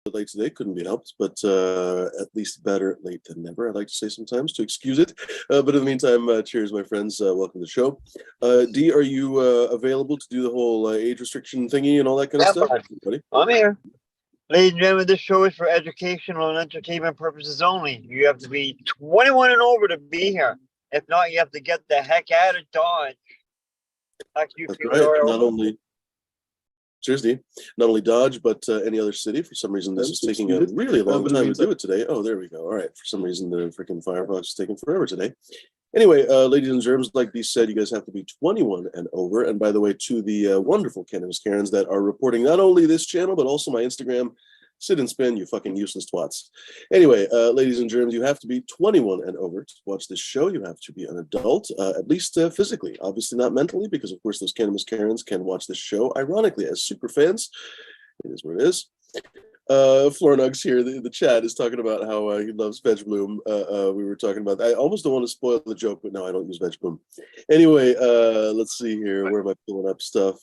bit late today, couldn't be helped, but at least better late than never, I like to say sometimes to excuse it. But in the meantime, cheers, my friends. Welcome to the show. D, are you available to do the whole age restriction thingy and all that kind of stuff? Buddy. I'm here. Ladies and gentlemen, this show is for educational and entertainment purposes only. You have to be 21 and over to be here. If not, you have to get the heck out of Dodge. That's right. Not only... Cheers, D. Not only Dodge, but any other city. For some reason, this is taking a really long time to do it today. Oh, there we go. All right. For some reason, the freaking Firefox is taking forever today. Anyway, ladies and germs, like B said, you guys have to be 21 and over. And by the way, to the wonderful Cannabis Karens that are reporting not only this channel, but also my Instagram, sit and spin, you fucking useless twats. Anyway, ladies and germs, you have to be 21 and over to watch this show. You have to be an adult, at least physically. Obviously not mentally, because of course those Cannabis Karens can watch this show. Ironically, as super fans, it is what it is. Flornugs here, the chat is talking about how he loves Veg Bloom. We were talking about that. I almost don't want to spoil the joke, but no, I don't use Veg Bloom. Anyway, let's see here. Where am I pulling up stuff?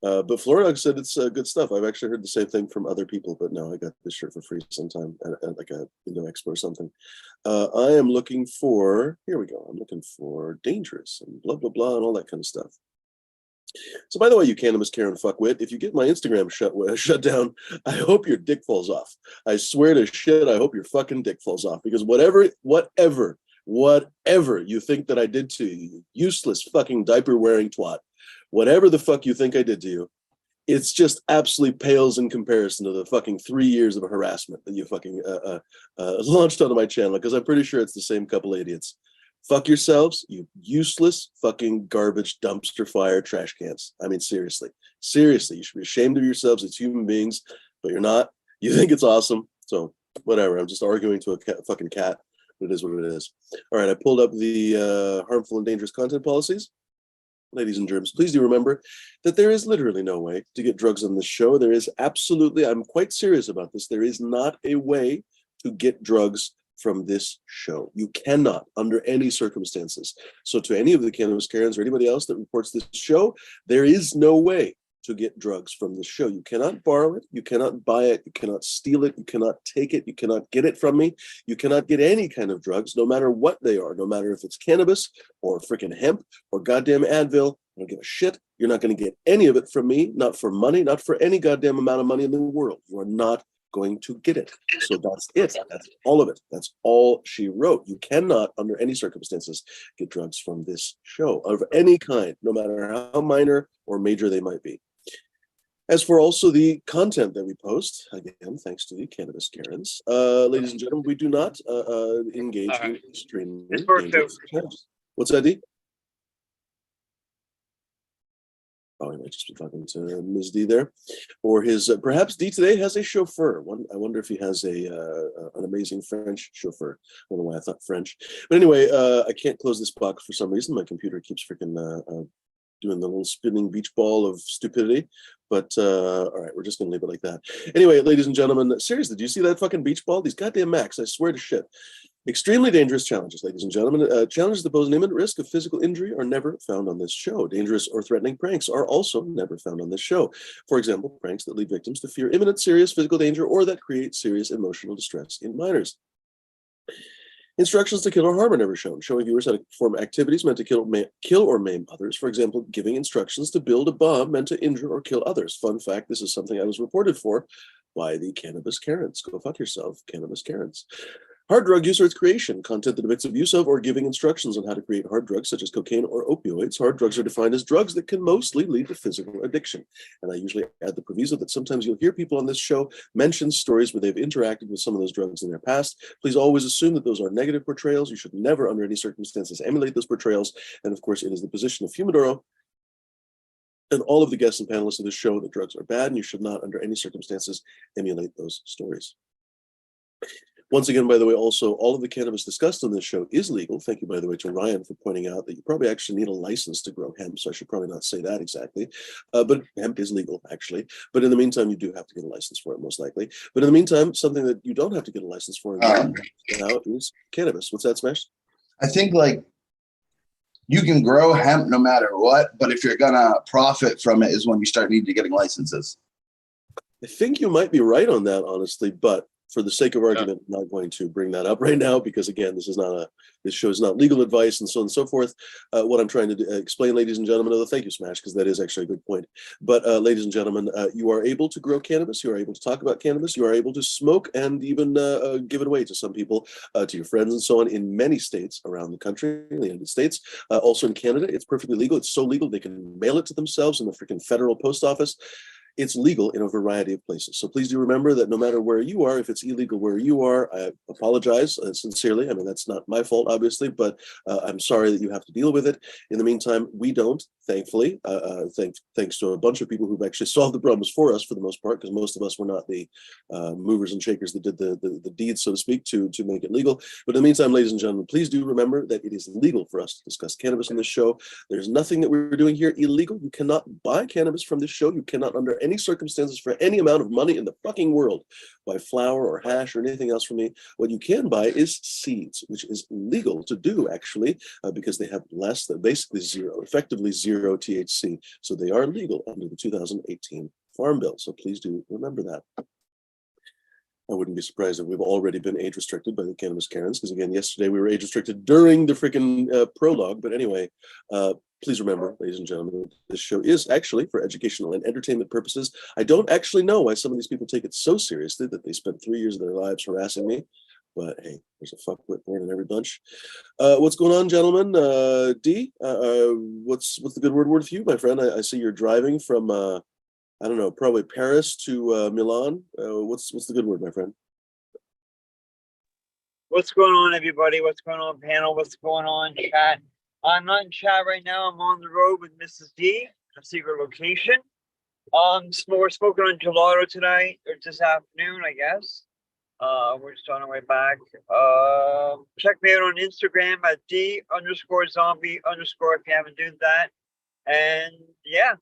But Flornug said it's good stuff. I've actually heard the same thing from other people, but no, I got this shirt for free sometime at like a Indo Expo or something. I am looking for, here we go, I'm looking for Dangerous and blah, blah, blah, and all that kind of stuff. So by the way, you Cannabis Karen fuckwit, if you get my Instagram shut down, I hope your dick falls off. I swear to shit, I hope your fucking dick falls off, because whatever you think that I did to you, you useless fucking diaper wearing twat, whatever the fuck you think I did to you, it's just absolutely pales in comparison to the fucking 3 years of harassment that you fucking launched onto my channel, because I'm pretty sure it's the same couple idiots. Fuck yourselves, you useless fucking garbage dumpster fire trash cans. I mean, seriously, you should be ashamed of yourselves as human beings, but you're not. You think it's awesome. So whatever, I'm just arguing to a fucking cat, but it is what it is. All right, I pulled up the harmful and dangerous content policies. Ladies and germs, please do remember that there is literally no way to get drugs on this show. There is absolutely, I'm quite serious about this, there is not a way to get drugs from this show. You cannot, under any circumstances. So to any of the Cannabis Karens or anybody else that reports this show, there is no way to get drugs from this show. You cannot borrow it, you cannot buy it, you cannot steal it, you cannot take it, you cannot get it from me, you cannot get any kind of drugs, no matter what they are, no matter if it's cannabis or freaking hemp or goddamn Advil. I don't give a shit. You're not going to get any of it from me, not for money, not for any goddamn amount of money in the world. You are not going to get it. So that's it. That's all of it. That's all she wrote. You cannot, under any circumstances, get drugs from this show of any kind, no matter how minor or major they might be. As for also the content that we post, again, thanks to the Cannabis Karens, ladies and gentlemen, we do not engage in extremely dangerous challenges. What's that, D? Oh, I might just be talking to Ms. D there, or his. Perhaps D today has a chauffeur. I wonder if he has an amazing French chauffeur. I don't know why I thought French, but anyway, I can't close this box for some reason. My computer keeps freaking doing the little spinning beach ball of stupidity. But all right, we're just gonna leave it like that. Anyway, ladies and gentlemen, seriously, do you see that fucking beach ball? These goddamn Macs, I swear to shit. Extremely dangerous challenges, ladies and gentlemen. Challenges that pose an imminent risk of physical injury are never found on this show. Dangerous or threatening pranks are also never found on this show. For example, pranks that lead victims to fear imminent serious physical danger or that create serious emotional distress in minors. Instructions to kill or harm are never shown, showing viewers how to perform activities meant to kill or maim others. For example, giving instructions to build a bomb meant to injure or kill others. Fun fact, this is something I was reported for by the Cannabis Karens. Go fuck yourself, Cannabis Karens. Hard drug use or its creation, content that depicts abuse of or giving instructions on how to create hard drugs such as cocaine or opioids. Hard drugs are defined as drugs that can mostly lead to physical addiction. And I usually add the proviso that sometimes you'll hear people on this show mention stories where they've interacted with some of those drugs in their past. Please always assume that those are negative portrayals. You should never, under any circumstances, emulate those portrayals. And of course, it is the position of Humidoro and all of the guests and panelists of this show that drugs are bad, and you should not, under any circumstances, emulate those stories. Once again, by the way, also, all of the cannabis discussed on this show is legal. Thank you, by the way, to Ryan for pointing out that you probably actually need a license to grow hemp, so I should probably not say that exactly. But hemp is legal, actually. But in the meantime, you do have to get a license for it, most likely. But in the meantime, something that you don't have to get a license for now is cannabis. What's that, Smash? I think, like, you can grow hemp no matter what, but if you're going to profit from it is when you start needing to getting licenses. I think you might be right on that, honestly, but for the sake of argument, I'm not going to bring that up right now because, again, this show is not legal advice and so on and so forth. What I'm trying to explain, ladies and gentlemen, although thank you, Smash, because that is actually a good point. But ladies and gentlemen, you are able to grow cannabis. You are able to talk about cannabis. You are able to smoke and even give it away to some people, to your friends and so on in many states around the country, in the United States. Also in Canada, it's perfectly legal. It's so legal they can mail it to themselves in the freaking federal post office. It's legal in a variety of places. So please do remember that no matter where you are, if it's illegal where you are, I apologize sincerely. I mean, that's not my fault, obviously, but I'm sorry that you have to deal with it. In the meantime, we don't, thankfully, thanks to a bunch of people who've actually solved the problems for us for the most part, because most of us were not the movers and shakers that did the deeds, so to speak, to make it legal. But in the meantime, ladies and gentlemen, please do remember that it is legal for us to discuss cannabis on this show. There's nothing that we're doing here illegal. You cannot buy cannabis from this show. You cannot, under any circumstances, for any amount of money in the fucking world, buy flour or hash or anything else from me. What you can buy is seeds, which is legal to do, actually, because they have less than, basically zero, effectively zero THC. So they are legal under the 2018 Farm Bill. So please do remember that. I wouldn't be surprised if we've already been age restricted by the Cannabis Karens, because again, yesterday we were age restricted during the freaking prologue. But anyway, please remember, ladies and gentlemen, this show is actually for educational and entertainment purposes. I don't actually know why some of these people take it so seriously that they spent 3 years of their lives harassing me. But hey, there's a fuckwit born in every bunch. What's going on, gentlemen? D, what's the good word with you, my friend? I see you're driving from I don't know, probably Paris to Milan. What's the good word, my friend? What's going on, everybody? What's going on, panel? What's going on, chat? I'm not in chat right now. I'm on the road with Mrs. D, a secret location. We're smoking on gelato tonight, or this afternoon, I guess. We're just on our way back. Check me out on Instagram at D_zombie_ if you haven't done that. And yeah.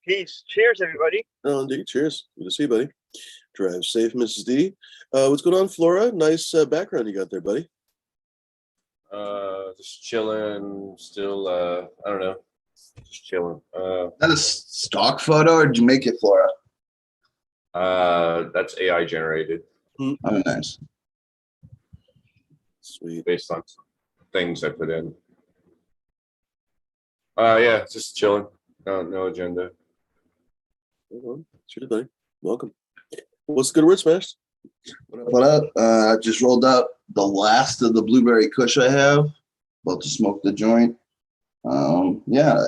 Peace. Cheers, everybody. Oh, indeed. Cheers. Good to see you, buddy. Drive safe, Mrs. D. What's going on, Flora? Nice background you got there, buddy. Just chilling. Still, I don't know. Just chilling. Is that a stock photo or did you make it, Flora? That's AI generated. Oh, nice. Sweet. Based on things I put in. Yeah, just chilling. No agenda. Cheers, buddy. Welcome. What's the good word, Smash? What up? I just rolled out the last of the blueberry kush I have. About to smoke the joint. Yeah.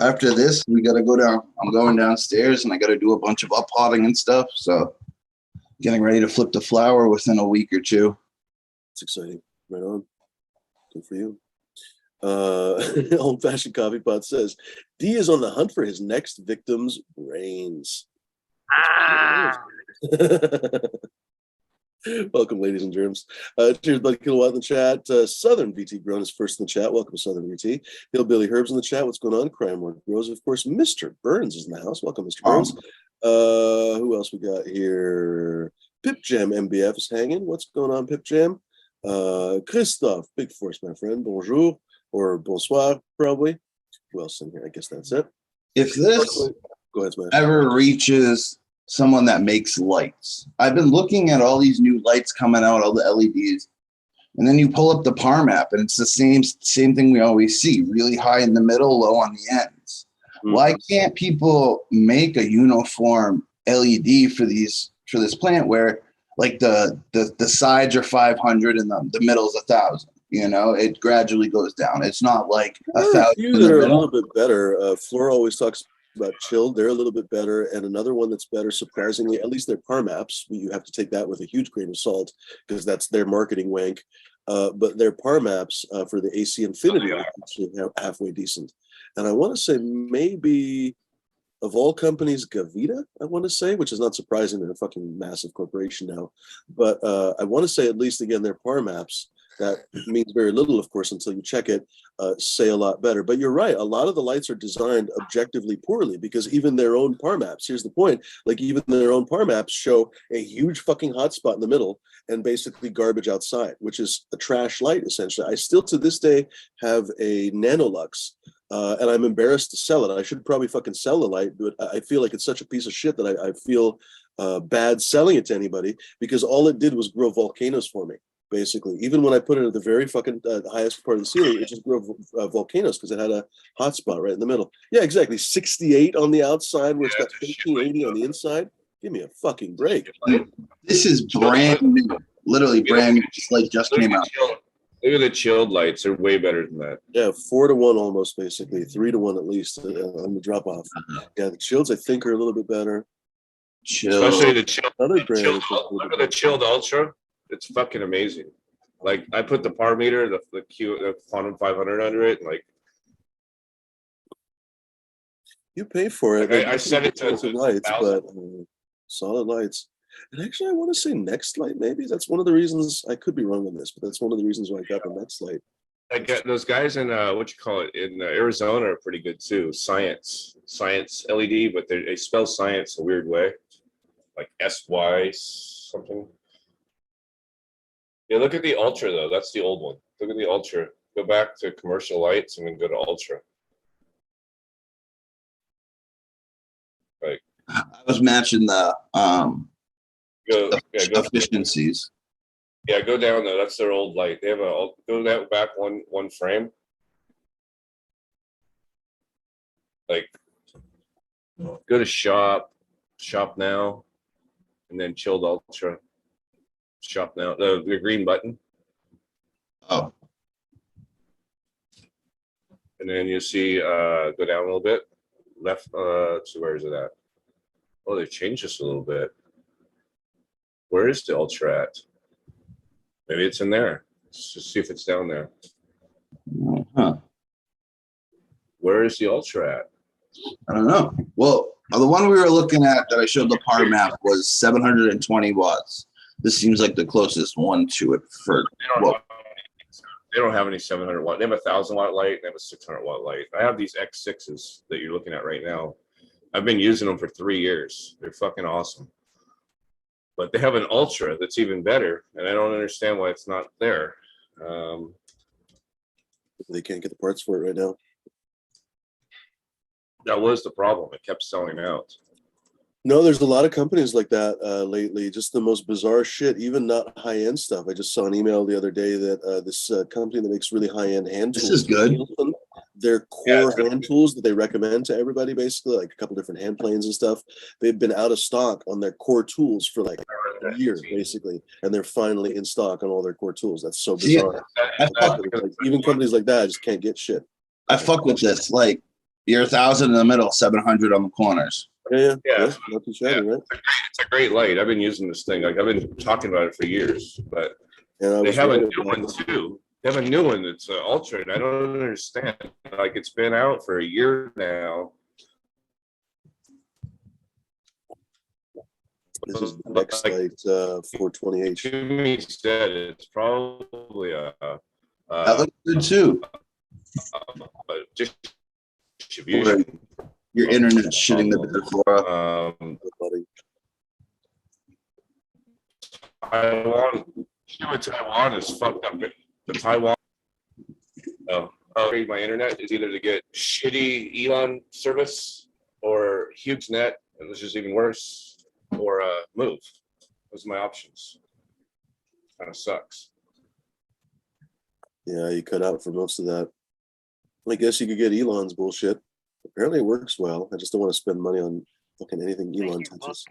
After this, we gotta go down. I'm going downstairs and I gotta do a bunch of up-potting and stuff. So getting ready to flip the flower within a week or two. It's exciting. Right on. Good for you. Old-fashioned coffee pot says D is on the hunt for his next victim's brains. Welcome, ladies and germs. Cheers, Buddy Kilowatt in the chat. Southern BT Grown is first in the chat. Welcome, Southern BT. Hillbilly Herbs in the chat. What's going on? Crime Work Grows, of course. Mr. Burns is in the house. Welcome, Mr. Burns. Who else we got here? Pip Jam MBF is hanging. What's going on, Pip Jam? Christophe, Big Force, my friend. Bonjour. Or bonsoir, probably. Who else in here? I guess that's it. If this Go ahead, Smash. ever reaches someone that makes lights, I've been looking at all these new lights coming out, all the LEDs, and then you pull up the Parm app, and it's the same thing we always see: really high in the middle, low on the ends. Mm-hmm. Why can't people make a uniform LED for this plant where, like, the sides are 500 and the middle's 1,000? You know, it gradually goes down. It's not like 1,000. Few that are a little bit better. Flora always talks about Chilled. They're a little bit better. And another one that's better, surprisingly, at least their Parm apps, you have to take that with a huge grain of salt because that's their marketing wank. But their Parm apps for the AC Infinity are actually halfway decent. And I want to say maybe of all companies, Gavita, I want to say, which is not surprising. They're a fucking massive corporation now. But I want to say at least, again, their Parm apps that means very little, of course, until you check it, say a lot better. But you're right. A lot of the lights are designed objectively poorly because even their own par maps, here's the point, like even their own par maps show a huge fucking hotspot in the middle and basically garbage outside, which is a trash light, essentially. I still to this day have a Nanolux, and I'm embarrassed to sell it. I should probably fucking sell the light, but I feel like it's such a piece of shit that I feel bad selling it to anybody because all it did was grow volcanoes for me. Basically, even when I put it at the very fucking highest part of the ceiling, it just grew volcanoes because it had a hot spot right in the middle. Yeah, exactly. 68 on the outside, where it's got 1580 on the inside. Give me a fucking break. This is brand new, literally brand new. This light just came out. Look at the chilled lights; they're way better than that. Yeah, 4-1 almost, basically 3-1 at least on the drop off. Yeah, the chills I think are a little bit better. Chill. Especially the chilled. Another brand. Look at the chilled ultra. It's fucking amazing. Like I put the par meter, the quantum 500 under it, and like You pay for it. I set it to lights, 1,000. but solid lights. And actually, I want to say Next Light. Maybe that's one of the reasons. I could be wrong on this, but that's one of the reasons why I got the Next Light. I get those guys in in Arizona are pretty good too. Science LED, but they spell science a weird way, like SY something. Yeah, look at the Ultra though. That's the old one. Look at the Ultra. Go back to commercial lights and then go to Ultra. Like I was matching the go efficiencies. Yeah, go down there. That's their old light. They have go that back one frame. Like go to shop now, and then chilled ultra. Shop now. The green button. Oh, And then you see go down a little bit. Left so where is it at? Oh, they've changed this a little bit. Where is the ultra at? Maybe it's in there. Let's just see if it's down there. huh. Where is the ultra at? I don't know. Well, the one we were looking at that I showed the par map was 720 watts. This seems like the closest one to it for what? They don't have any 700 watt. They have a 1,000 watt light. And they have a 600 watt light. I have these X6s that you're looking at right now. I've been using them for 3 years. They're fucking awesome. But they have an ultra that's even better, and I don't understand why it's not there. They can't get the parts for it right now. That was the problem. It kept selling out. No, there's a lot of companies like that lately. Just the most bizarre shit. Even not high end stuff. I just saw an email the other day that this company that makes really high end hand tools. This is good. Their core hand tools that they recommend to everybody, basically, like a couple different hand planes and stuff. They've been out of stock on their core tools for like a year, basically, and they're finally in stock on all their core tools. That's so bizarre. Even companies like that just can't get shit. I fuck with this. Like you're 1,000 in the middle, 700 on the corners. Yeah. Yeah. Not too shabby, right? It's a great light. I've been using this thing. Like I've been talking about it for years, but And they have a new one too. They have a new one that's ultra. And I don't understand. Like it's been out for a year now. This is the next light 420H. Jimmy said it's probably That looks good too. Distribution. Your internet's shitting the bed for Taiwan is fucked up. The Taiwan. My internet is either to get shitty Elon service or HughesNet, which is even worse, or move. Those are my options. Kind of sucks. Yeah, you cut out for most of that. I guess you could get Elon's bullshit. Apparently it works well. I just don't want to spend money on fucking anything Elon touches.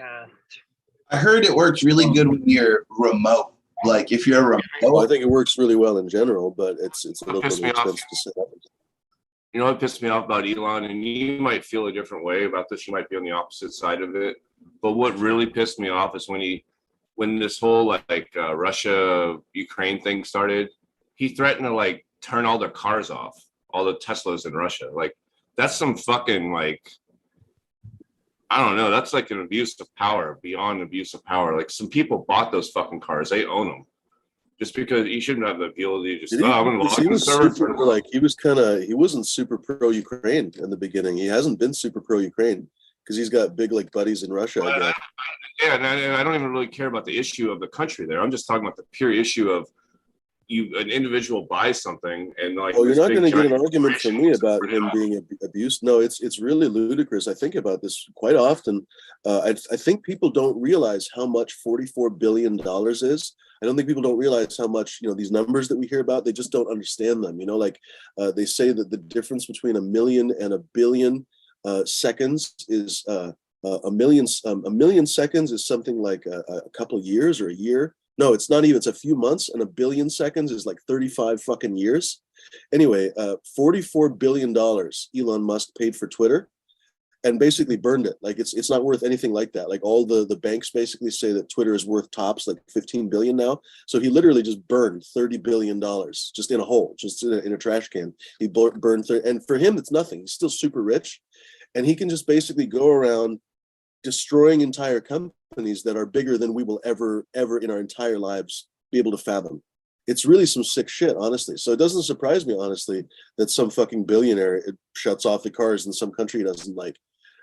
I heard it works really good when you're remote. Like if you're remote. Well, I think it works really well in general, but it's a little bit expensive to set up. You know what pissed me off about Elon, and you might feel a different way about this. You might be on the opposite side of it. But what really pissed me off is when this whole Russia Ukraine thing started, he threatened to like turn all their cars off, all the Teslas in Russia. Like that's some fucking like, I don't know. That's like an abuse of power, beyond abuse of power. Like some people bought those fucking cars. They own them. just because he shouldn't have the ability to just, Did he? I'm going to Because log he in was server. super, like he wasn't super pro Ukraine in the beginning. He hasn't been super pro Ukraine because he's got big like buddies in Russia, I guess. Yeah, and I don't even really care about the issue of the country there. I'm just talking about the pure issue of an individual buys something and like. Oh, you're not going to get an giant argument from me about him being abused. No, it's really ludicrous. I think about this quite often. I think people don't realize how much $44 billion is. I don't think people don't realize how much, these numbers that we hear about, they just don't understand them. Like they say that the difference between a million and a billion seconds is a million seconds is something like a couple of years or a year. No, it's not even. It's a few months, and a billion seconds is like 35 fucking years. Anyway, $44 billion Elon Musk paid for Twitter and basically burned it. Like it's not worth anything like that. Like all the banks basically say that Twitter is worth tops like 15 billion now. So he literally just burned $30 billion just in a hole, just in a trash can. He burned, and for him, it's nothing. He's still super rich. And he can just basically go around destroying entire companies that are bigger than we will ever in our entire lives be able to fathom. It's really some sick shit, honestly. So it doesn't surprise me, honestly, that some fucking billionaire shuts off the cars in some country he doesn't like.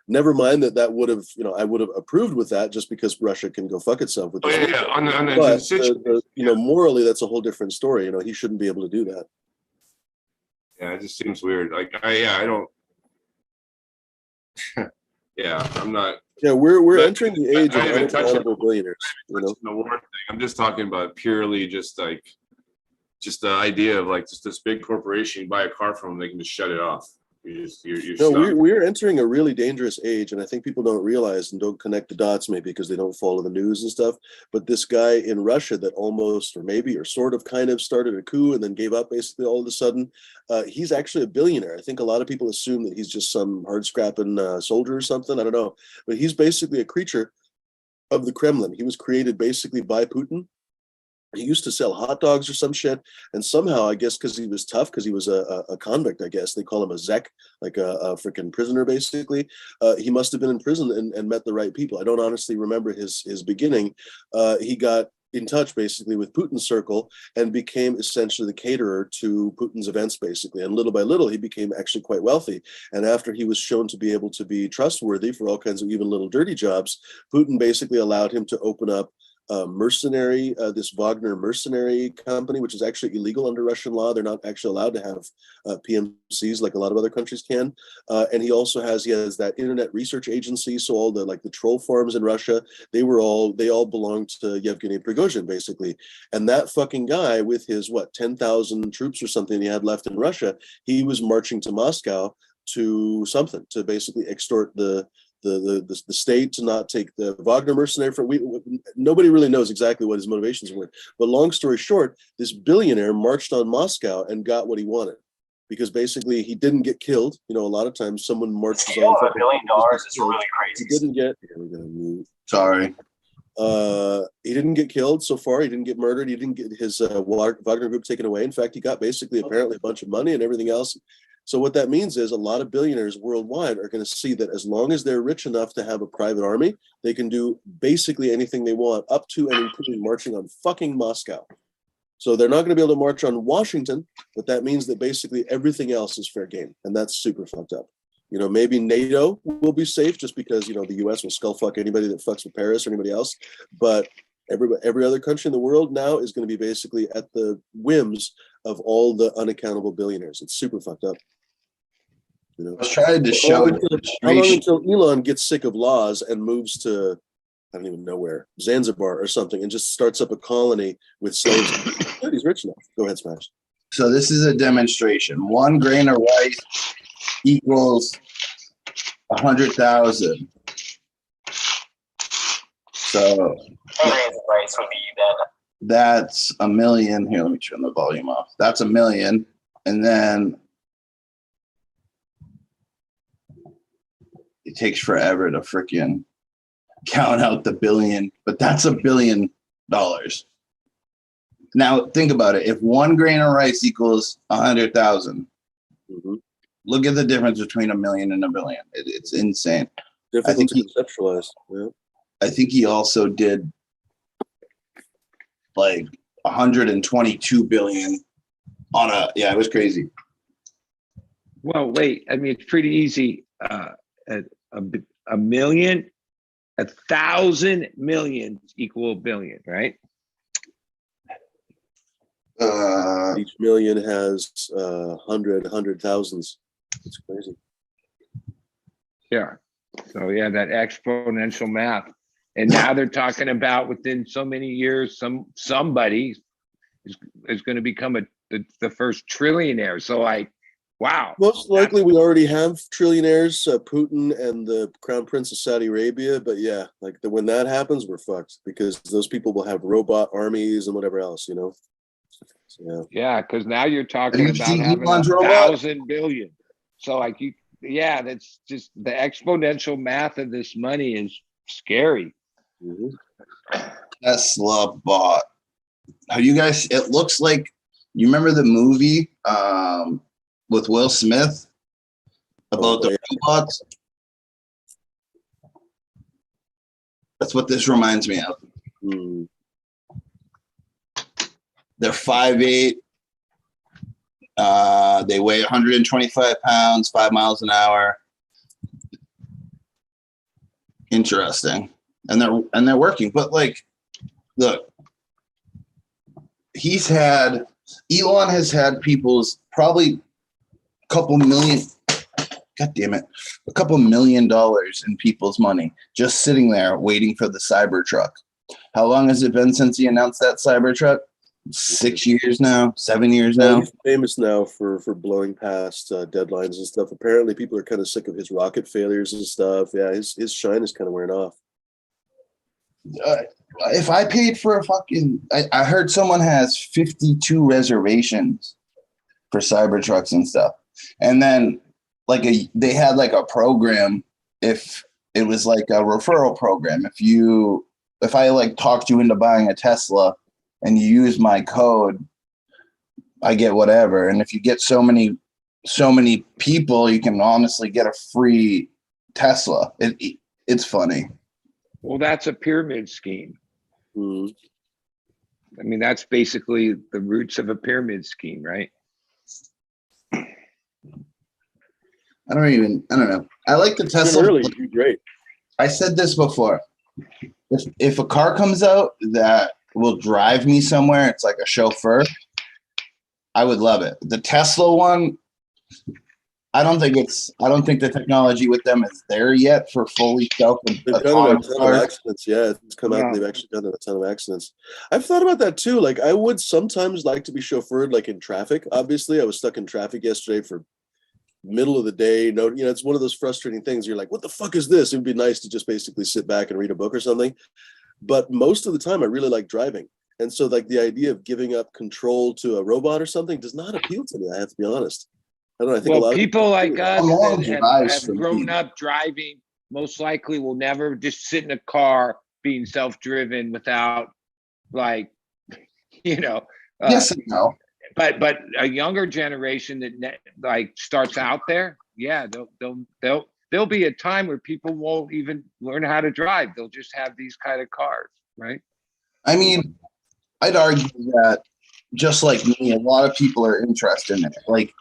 Never mind that would have, I would have approved with that just because Russia can go fuck itself with this. But morally, that's a whole different story. He shouldn't be able to do that. Yeah, it just seems weird. Like, I don't. Yeah, I'm not. Yeah, we're entering the age of unaccountable billionaires. The war thing. I'm just talking about purely just the idea of like just this big corporation, you buy a car from them, they can just shut it off. We're entering a really dangerous age, and I think people don't realize and don't connect the dots maybe because they don't follow the news and stuff. But this guy in Russia that almost or sort of kind of started a coup and then gave up basically all of a sudden, he's actually a billionaire. I think a lot of people assume that he's just some hard scrapping soldier or something. I don't know, but he's basically a creature of the Kremlin. He was created basically by Putin. He used to sell hot dogs or some shit, and somehow, I guess, because he was tough, because he was a convict, I guess they call him a zek, like a freaking prisoner, basically. He must have been in prison and met the right people. I don't honestly remember his beginning. He got in touch basically with Putin's circle and became essentially the caterer to Putin's events, basically. And little by little, he became actually quite wealthy. And after he was shown to be able to be trustworthy for all kinds of even little dirty jobs, Putin basically allowed him to open up this Wagner mercenary company, which is actually illegal under Russian law. They're not actually allowed to have PMCs like a lot of other countries can. And he has that internet research agency. So all the troll farms in Russia, they all belonged to Yevgeny Prigozhin, basically. And that fucking guy with his 10,000 troops or something he had left in Russia, he was marching to Moscow to basically extort the state to not take the Wagner mercenary for. Nobody really knows exactly what his motivations were, but long story short, this billionaire marched on Moscow and got what he wanted, because basically he didn't get killed. A lot of times someone marches on $1 billion is really crazy. He didn't get. Here we go. Sorry. He didn't get killed so far. He didn't get murdered. He didn't get his Wagner group taken away. In fact, he got basically apparently a bunch of money and everything else. So what that means is a lot of billionaires worldwide are going to see that as long as they're rich enough to have a private army, they can do basically anything they want, up to and including marching on fucking Moscow. So they're not going to be able to march on Washington, but that means that basically everything else is fair game. And that's super fucked up. Maybe NATO will be safe just because, the US will skull fuck anybody that fucks with Paris or anybody else. But every other country in the world now is going to be basically at the whims of all the unaccountable billionaires. It's super fucked up. I was trying to show how long until Elon gets sick of laws and moves to, I don't even know where, Zanzibar or something, and just starts up a colony with slaves. He's rich enough. Go ahead, Smash. So this is a demonstration. 1 grain of rice equals 100,000. So rice would be then. That's a million. Here, let me turn the volume off. That's a million. And then it takes forever to freaking count out the billion, but that's $1 billion. Now think about it. If 1 grain of rice equals 100,000, look at the difference between a million and a billion. It's insane. Difficult to conceptualize. Yeah. I think he also did 122 billion on it was crazy. Well, wait, I mean, it's pretty easy. A million, 1,000 million equal a billion, right? Each million has 100 thousands. It's crazy. Yeah. So yeah, that exponential math. And now they're talking about within so many years, somebody is going to become the first trillionaire. So like, wow. Most likely, we already have trillionaires, Putin and the Crown Prince of Saudi Arabia. But yeah, like when that happens, we're fucked because those people will have robot armies and whatever else, you know. So, Yeah, because now you're talking you about seen having Elon's robot? 1,000 billion. So like that's just the exponential math of this money is scary. mhm. Tesla bought. Have you guys? It looks like you remember the movie with Will Smith about the robots. That's what this reminds me of. Hmm. They're 5'8". They weigh 125 pounds, 5 miles an hour. Interesting. And they're working. But like, look, Elon has had people's probably a couple million, God damn it, a couple $1 million in people's money just sitting there waiting for the Cybertruck. How long has it been since he announced that Cybertruck? 6 years now, 7 years Well, now. he's famous now for blowing past deadlines and stuff. Apparently, people are kind of sick of his rocket failures and stuff. Yeah, his shine is kind of wearing off. If I paid for a fucking, I heard someone has 52 reservations for Cybertrucks and stuff. And then like they had like a program, if it was like a referral program. If I like talked you into buying a Tesla and you use my code, I get whatever. And if you get so many people, you can honestly get a free Tesla. It's funny. Well, that's a pyramid scheme. Hmm. I mean, that's basically the roots of a pyramid scheme, right? I don't know. I like the Tesla. Early, would be great. I said this before. If a car comes out that will drive me somewhere, it's like a chauffeur, I would love it. The Tesla one, I don't think the technology with them is there yet for fully They've done it in a autonomous ton of cars. accidents. Yeah, it's come out. Yeah. And they've actually done it in a ton of accidents. I've thought about that too. Like, I would sometimes like to be chauffeured, like in traffic. Obviously, I was stuck in traffic yesterday for middle of the day. No, you know, it's one of those frustrating things. You're like, what the fuck is this? It would be nice to just basically sit back and read a book or something. But most of the time, I really like driving. And so, like, the idea of giving up control to a robot or something does not appeal to me. I have to be honest. I don't know. I think a Well, lot people of like us long that drives have for grown me. up driving most likely will never just sit in a car being self-driven without, like, you know. Yes and no. But a younger generation that like starts out there, yeah, there'll be a time where people won't even learn how to drive. They'll just have these kind of cars, right? I mean, I'd argue that just like me, a lot of people are interested in it. Like,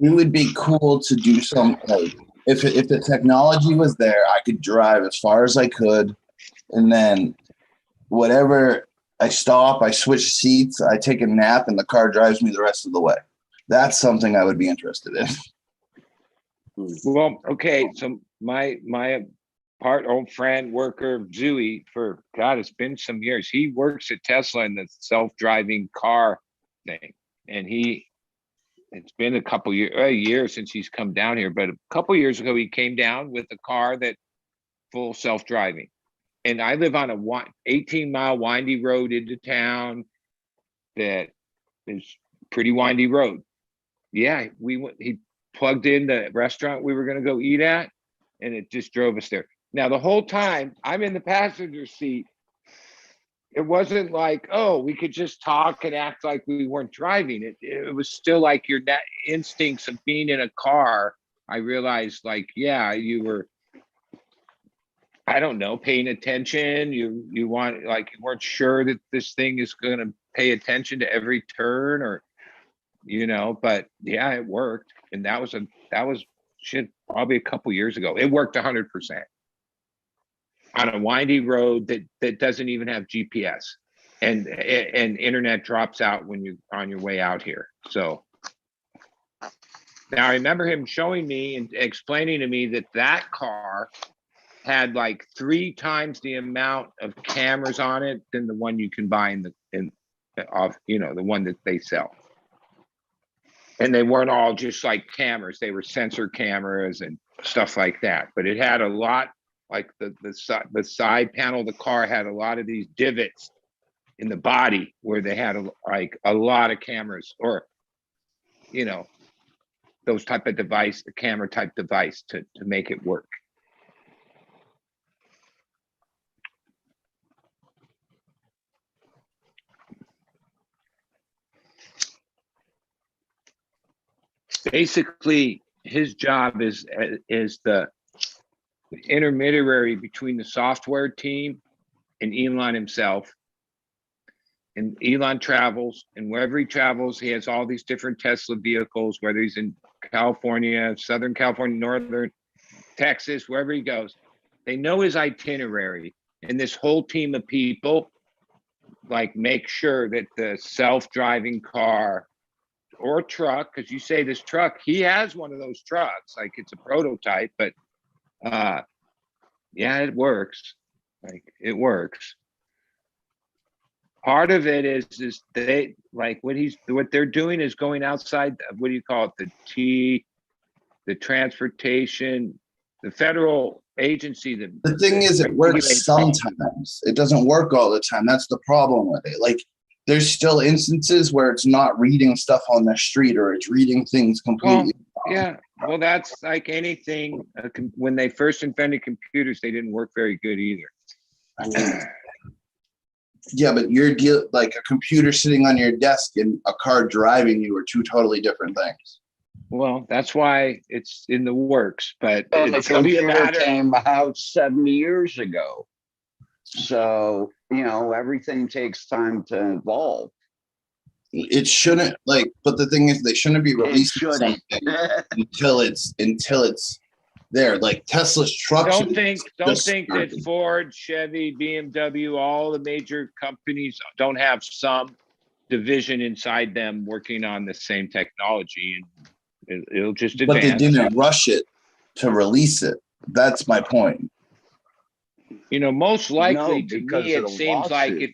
it would be cool to do something. Like, if the technology was there, I could drive as far as I could, and then whatever I stop, I switch seats, I take a nap, and the car drives me the rest of the way. That's something I would be interested in. Well, okay, so my old friend worker Zooey, for God, it's been some years. He works at Tesla in the self-driving car thing, and it's been a year since he's come down here, but a couple years ago he came down with a car that full self-driving. And I live on a 18-mile windy road into town that is pretty windy road. Yeah, he plugged in the restaurant we were going to go eat at, and it just drove us there. Now, the whole time I'm in the passenger seat, it wasn't like, oh, we could just talk and act like we weren't driving. It was still like your instincts of being in a car. I realized, like, yeah, you were, I don't know, paying attention. You weren't sure that this thing is going to pay attention to every turn or, but yeah, it worked. And that was shit, probably a couple years ago. It worked 100% on a windy road that doesn't even have GPS, and internet drops out when you're on your way out here. So now I remember him showing me and explaining to me that car had like 3 times the amount of cameras on it than the one you can buy the one that they sell. And they weren't all just like cameras; they were sensor cameras and stuff like that. But it had a lot, like the side panel of the car had a lot of these divots in the body where they had a lot of cameras, or those type of device, the camera type device to make it work. Basically, his job is the intermediary between the software team and Elon himself. And Elon travels, and wherever he travels, he has all these different Tesla vehicles, whether he's in California, Southern California, Northern Texas, wherever he goes. They know his itinerary, and this whole team of people like make sure that the self-driving car or truck, because you say this truck, he has one of those trucks, like it's a prototype, but yeah, it works. Like it works. Part of it is they like what they're doing is going outside. What do you call it? The transportation, the federal agency. The thing is, it works sometimes. It doesn't work all the time. That's the problem with it. Like, there's still instances where it's not reading stuff on the street, or it's reading things completely. Yeah, well, that's like anything. When they first invented computers, they didn't work very good either. Yeah, but like a computer sitting on your desk and a car driving you are 2 totally different things. Well, that's why it's in the works, but the it's going to be a computer matter. came out 70 years ago. So, everything takes time to evolve. It shouldn't, but the thing is, they shouldn't be releasing something until it's there. Like Tesla's trucks. Don't think that Ford, Chevy, BMW, all the major companies don't have some division inside them working on the same technology, and it'll just advance. But they didn't rush it to release it. That's my point. Most likely to me, it seems like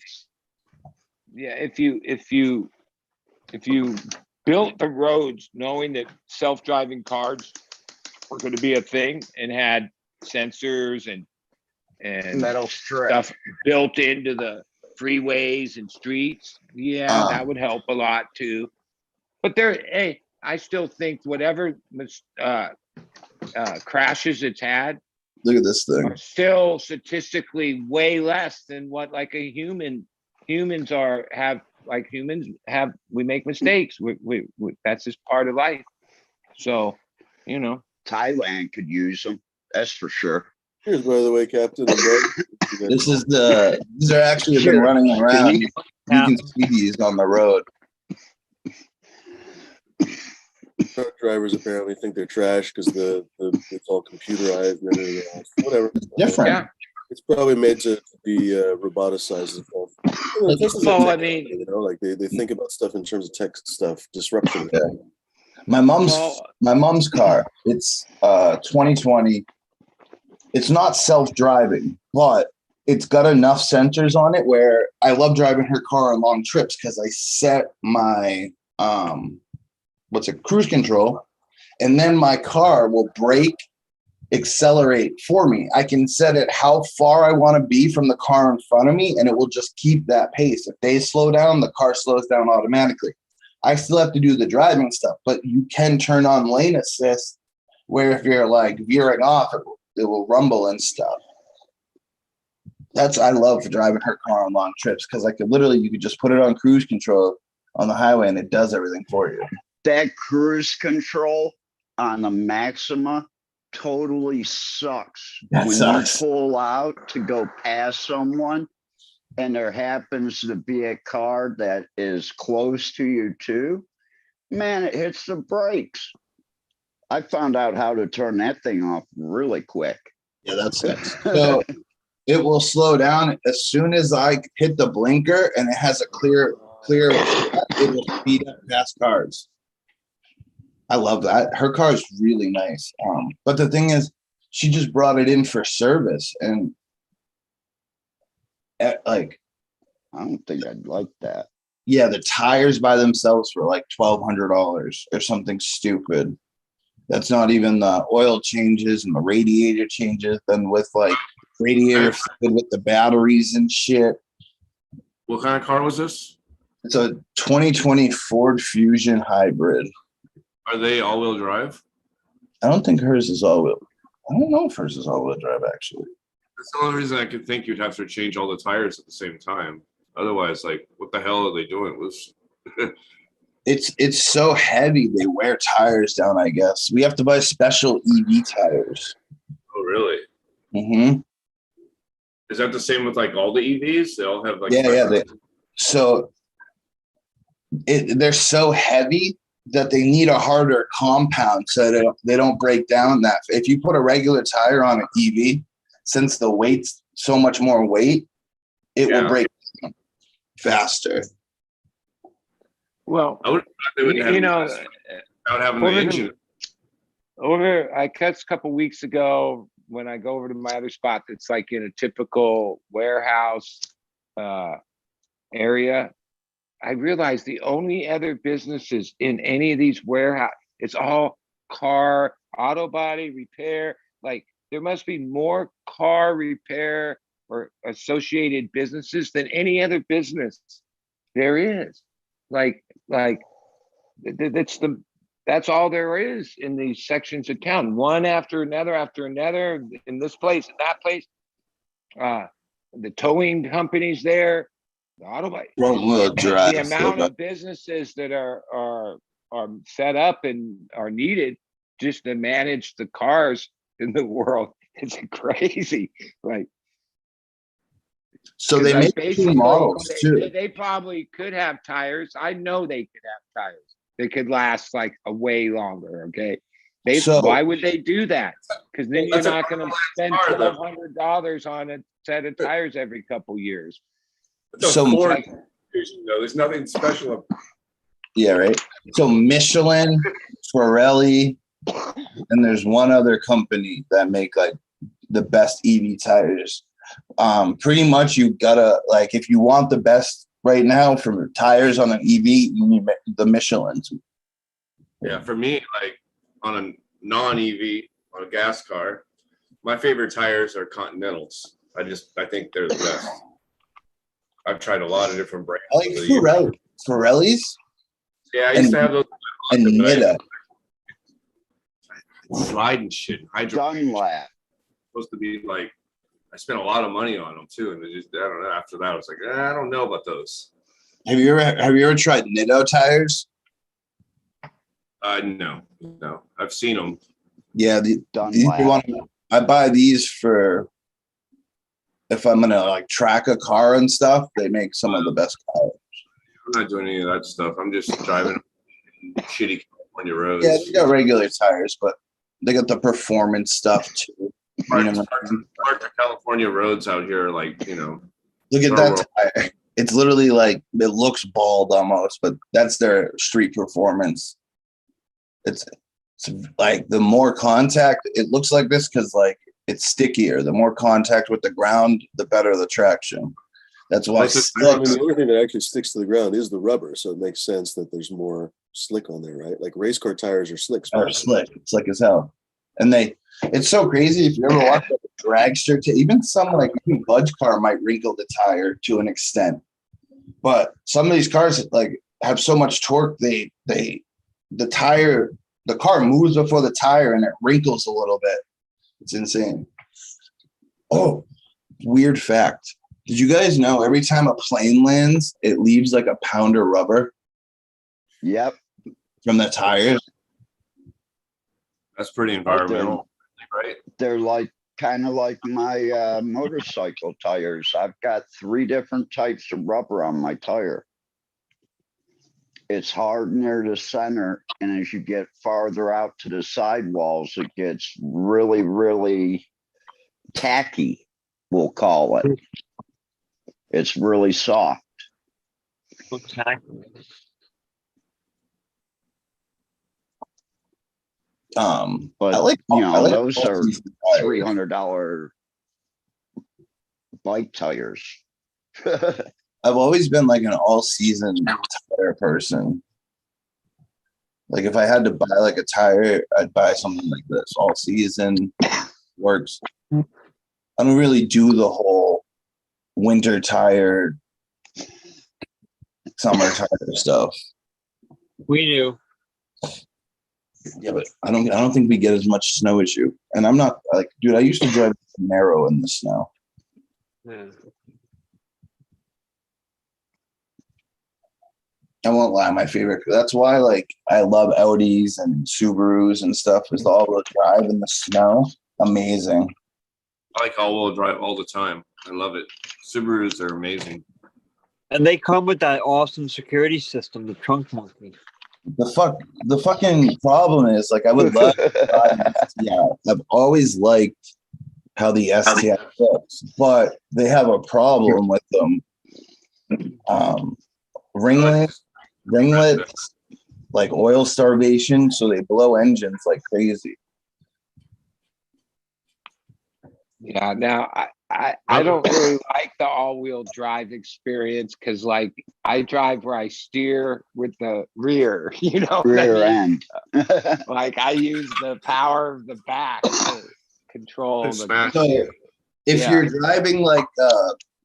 if you built the roads knowing that self-driving cars were going to be a thing and had sensors and metal strip stuff built into the freeways and streets, that would help a lot too. But I still think whatever crashes it's had, look at this thing, are still statistically way less than what like humans have. We make mistakes. We that's just part of life. So, Thailand could use them. That's for sure. Here's, by the way, Captain. These are actually been running around. You can see these on the road. Truck drivers apparently think they're trash because it's all computerized and everything else. Whatever. Different. Yeah. It's probably made to be roboticized. Well, I mean, like they think about stuff in terms of tech stuff, disruption. Yeah. My mom's car. It's 2020. It's not self-driving, but it's got enough sensors on it where I love driving her car on long trips because I set my cruise control, and then my car will brake, accelerate for me. I can set it how far I want to be from the car in front of me, and it will just keep that pace. If they slow down, the car slows down automatically. I still have to do the driving stuff, but you can turn on lane assist where if you're like veering off, it will rumble and stuff. I love driving her car on long trips because you could just put it on cruise control on the highway and it does everything for you. That cruise control on the Maxima totally sucks. That sucks. You pull out to go past someone, and there happens to be a car that is close to you too, man, it hits the brakes. I found out how to turn that thing off really quick. Yeah, that's it. So it will slow down as soon as I hit the blinker and it has a clear, it will speed up past cars. I love that. Her car is really nice. But the thing is, she just brought it in for service, and like, I don't think I'd like that. yeah, the tires by themselves were like $1,200 or something stupid. That's not even the oil changes and the radiator changes. Then with like radiator fluid with the batteries and shit. What kind of car was this? It's a 2020 Ford Fusion hybrid. Are they all-wheel drive? I don't think hers is all-wheel. I don't know if hers is all-wheel drive actually. That's the only reason I could think you'd have to change all the tires at the same time. Otherwise, like, what the hell are they doing? It's so heavy they wear tires down, I guess. We have to buy special EV tires. Oh, really? Mm-hmm. Is that the same with like all the EVs? They all have like Yeah. So they're so heavy that they need a harder compound so they don't break down that. If you put a regular tire on an EV, since the weight's so much more weight, it will break down faster. Well, I would they would have without having the engine. I catch a couple weeks ago when I go over to my other spot that's like in a typical warehouse area. I realized the only other businesses in any of these warehouse, it's all car, auto body repair. Like there must be more car repair or associated businesses than any other business there is. That's all there is in these sections of town, one after another, in this place, in that place. The towing companies there, the auto body. Front-wheel drive. The amount of businesses that are set up and are needed just to manage the cars in the world is crazy. Like, so they like make two models too. They probably could have tires. I know they could have tires. They could last like a way longer. Okay. Why would they do that? Because then you're not going to spend $1,200 on a set of tires every couple years. So there's nothing special. Yeah, right. So Michelin, Pirelli, and there's one other company that make like the best EV tires. Pretty much you gotta, like, if you want the best right now for tires on an EV, you need the Michelins. Yeah, for me, like on a non-EV, on a gas car, my favorite tires are Continentals. I think they're the best. I've tried a lot of different brands. I like Pirelli's. Yeah, I used to have those. And Nita. Slide and shit. Dunlap. Supposed to be like, I spent a lot of money on them too, and they just, I don't know. After that, I was like, I don't know about those. Have you ever tried Nitto tires? No. I've seen them. Yeah, I buy these for if I'm gonna like track a car and stuff. They make some of the best cars. I'm not doing any of that stuff. I'm just driving shitty California roads. Yeah, they got regular tires, but they got the performance stuff too. Parts of California roads out here, like, Look at that tire. It's literally like, it looks bald almost, but that's their street performance. It's like the more contact, it looks like this because like it's stickier. The more contact with the ground, the better the traction. That's why the only thing that actually sticks to the ground is the rubber, so it makes sense that there's more slick on there, right? Like race car tires are slick. It's slick as hell. And it's so crazy. If you ever watch like a dragster, even some like even Budge car might wrinkle the tire to an extent. But some of these cars like have so much torque, the car moves before the tire and it wrinkles a little bit. It's insane. Oh, weird fact. Did you guys know every time a plane lands, it leaves like a pound of rubber? Yep. From the tires? That's pretty environmental, right? They're like kind of like my motorcycle tires. I've got 3 different types of rubber on my tire. It's hard near the center, and as you get farther out to the sidewalls, it gets really, really tacky, we'll call it. It's really soft. Okay. But I like those are all-season tires. $300 bike tires. I've always been like an all-season tire person. Like if I had to buy like a tire, I'd buy something like this. All season works. I don't really do the whole winter tire, summer tire stuff. We do. Yeah, but I don't think we get as much snow as you. And I'm not like, dude, I used to drive Camaro in the snow. Yeah. I won't lie, my favorite. That's why, like, I love Audis and Subarus and stuff. Is the all-wheel drive in the snow amazing? I like all-wheel drive all the time. I love it. Subarus are amazing. And they come with that awesome security system, the trunk monkey. The fucking problem is, like, I would love. Yeah, I've always liked how the STI looks, but they have a problem with them. Ringlets, like oil starvation, so they blow engines like crazy. Yeah, now I don't really like the all-wheel drive experience because like I drive where I steer with the rear, you know what I Rear mean? end. Like I use the power of the back to control the Smash. So if Yeah. you're driving like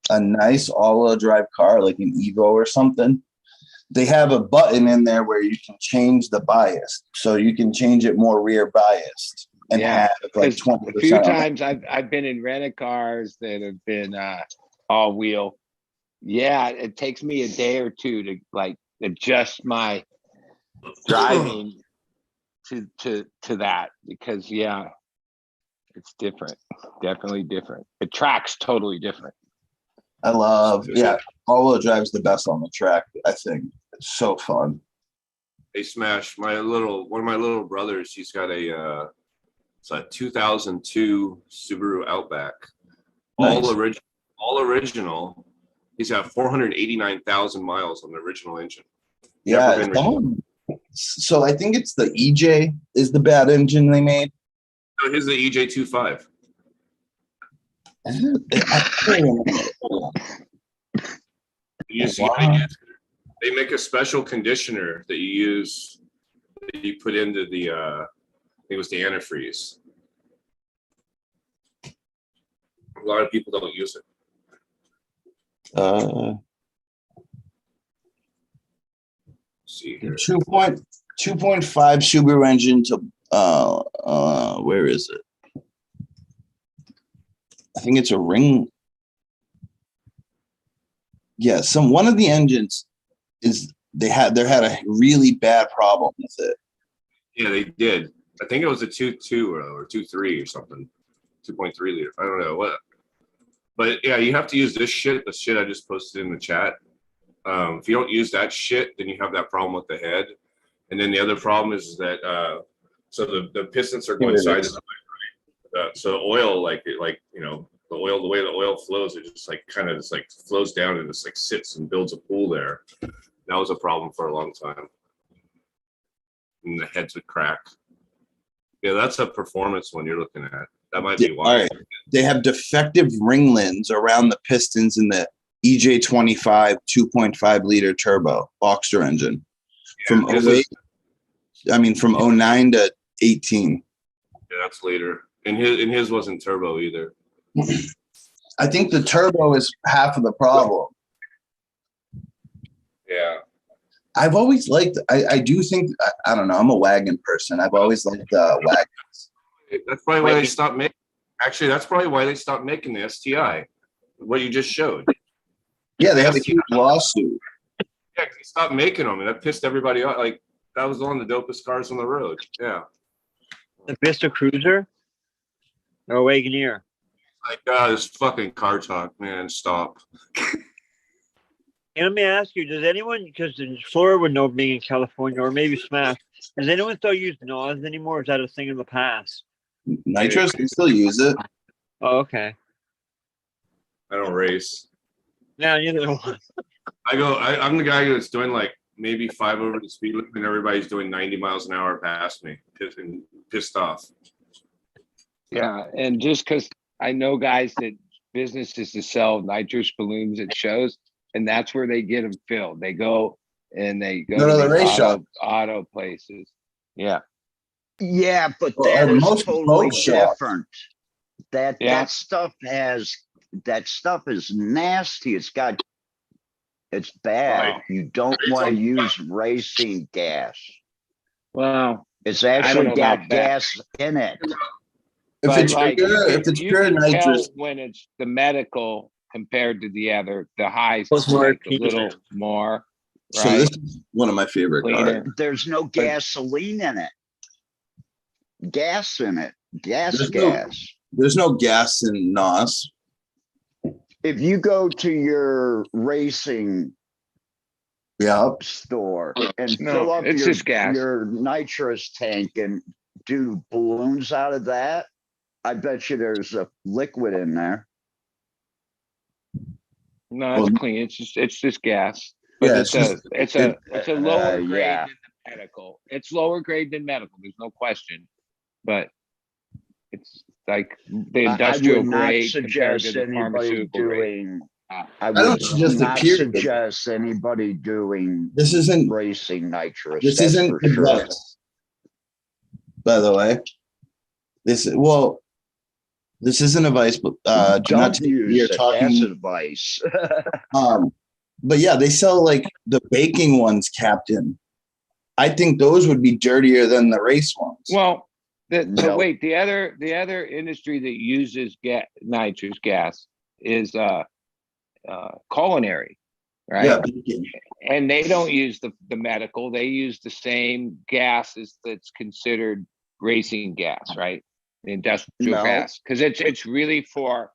a nice all-wheel drive car, like an Evo or something, they have a button in there where you can change the bias, so you can change it more rear biased and Yeah, have like 'cause 20%. a few off. times I've been in rent cars that have been all wheel. Yeah, it takes me a day or two to like adjust my driving to that because yeah, it's different. Definitely different. The track's totally different. I love, yeah, all-wheel drive's the best on the track. I think it's so fun. They smash. One of my little brothers, he's got it's a 2002 Subaru Outback. Nice. All original. He's got 489,000 miles on the original engine. Yeah. Never been So I think it's the EJ is the bad engine they made. So here's the EJ25. I can't remember. They make a special conditioner that you use, that you put into the, I think it was the antifreeze. A lot of people don't use it. 2.5 Subaru engine to where is it? I think it's a ring. Yeah, one of the engines is they had a really bad problem with it. Yeah, they did. I think it was a 2.2 or 2.3 or something. 2.3 liter. I don't know what. But yeah, you have to use the shit I just posted in the chat. If you don't use that shit, then you have that problem with the head. And then the other problem is that so the pistons are going side to side, right? So oil, the way the oil flows, it just like kind of just like flows down and just like sits and builds a pool there. That was a problem for a long time. And the heads would crack. Yeah, that's a performance one you're looking at. That might be why. All right. They have defective ringlets around the pistons in the EJ25 2.5 liter turbo Boxster engine from 09 to 18. Yeah, that's later. And his wasn't turbo either. I think the turbo is half of the problem. Yeah. I've always liked, I do think, I don't know, I'm a wagon person. I've always liked wagons. That's probably why they stopped making. Actually, that's probably why they stopped making the STI. What you just showed. Yeah, they have a huge lawsuit. Yeah, they stopped making them, and that pissed everybody off. Like that was one of the dopest cars on the road. Yeah. The Vista Cruiser. or Wagoneer? Like, this fucking car talk, man, stop. And let me ask you, does anyone, because Florida would know being in California, or maybe Smash, does anyone still use NOS anymore? Or is that a thing in the past? Nitrous, they still use it. Oh, okay. I don't race. Now neither one. I'm the guy who's doing like maybe 5 over the speed limit and everybody's doing 90 miles an hour past me, pissed off. Yeah, and just because I know guys that businesses to sell nitrous balloons at shows, and that's where they get them filled. They go and they go to the these race shop. auto places. Yeah, Yeah, but Well, that and is most totally boat shops- different. That Yeah. stuff is nasty. It's bad. Right. You don't want to use racing gas. well, It's don't actually know got about that. gas in it. If but it's like, pure, if it's you pure can tell nitrous, when it's the medical compared to the other, the highs What's more like a little appealing? more, so right? this is one of my favorite Cleaner. cars. There's no gasoline in it. Gas in it. Gas. There's no gas in NOS. If you go to your racing Yeah, store and No, fill up it's just gas. your nitrous tank and do balloons out of that, I bet you there's a liquid in there. No, it's Well, clean. It's just gas. But yeah, it's a lower grade yeah. than the medical. It's lower grade than medical. There's no question. But it's like the industrial I would not grade compared to suggest the anybody pharmaceutical grade. doing. Ah. I don't would suggest the not period. suggest anybody doing this isn't racing nitrous. this that's isn't for sure. advice. By the way, this isn't advice, but do not Don't take use you're it. talking. That's advice. But yeah, they sell like the baking ones, Captain. I think those would be dirtier than the race ones. Well, but No. wait, the other industry that uses nitrous gas is culinary, right? yeah, baking. And they don't use the medical, they use the same gases that's considered racing gas, right? The industrial No. gas, because it's really for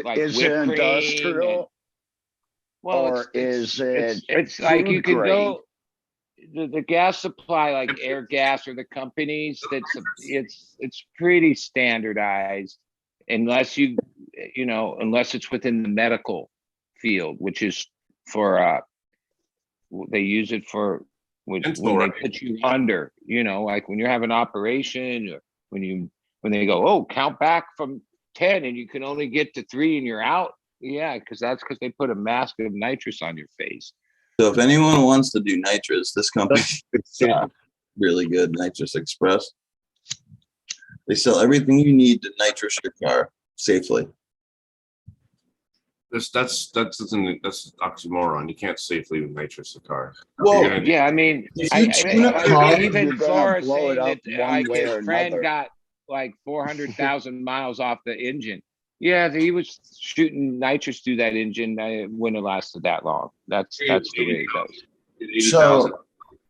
like Is it whipped cream industrial or is it it's like you food could grade? go the gas supply like Air Gas or the companies it's pretty standardized unless unless it's within the medical field, which is for they use it for when they put you under, like when you're having an operation or when they go, oh, count back from 10 and you can only get to 3 and you're out. Yeah, because they put a mask of nitrous on your face. So if anyone wants to do nitrous, this company is really good. Nitrous Express. They sell everything you need to nitrous your car safely. That's oxymoron. You can't safely nitrous a car. Well, You're gonna- Yeah, I mean, If you tune a car, you're even gonna Thor blow it saying up that one like way his or friend another. got like 400,000 miles off the engine. Yeah, he was shooting nitrous through that engine. It wouldn't have lasted that long. That's the way it goes. 80,000. So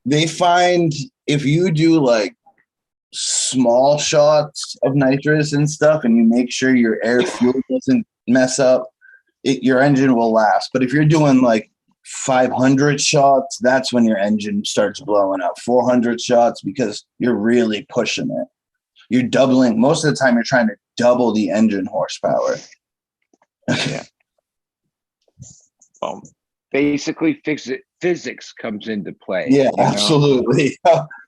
they find if you do like small shots of nitrous and stuff and you make sure your air fuel doesn't mess up, your engine will last. But if you're doing like 500 shots, that's when your engine starts blowing up. 400 shots because you're really pushing it. You're doubling. Most of the time, you're trying to double the engine horsepower. Basically, physics comes into play. Yeah, you know? absolutely.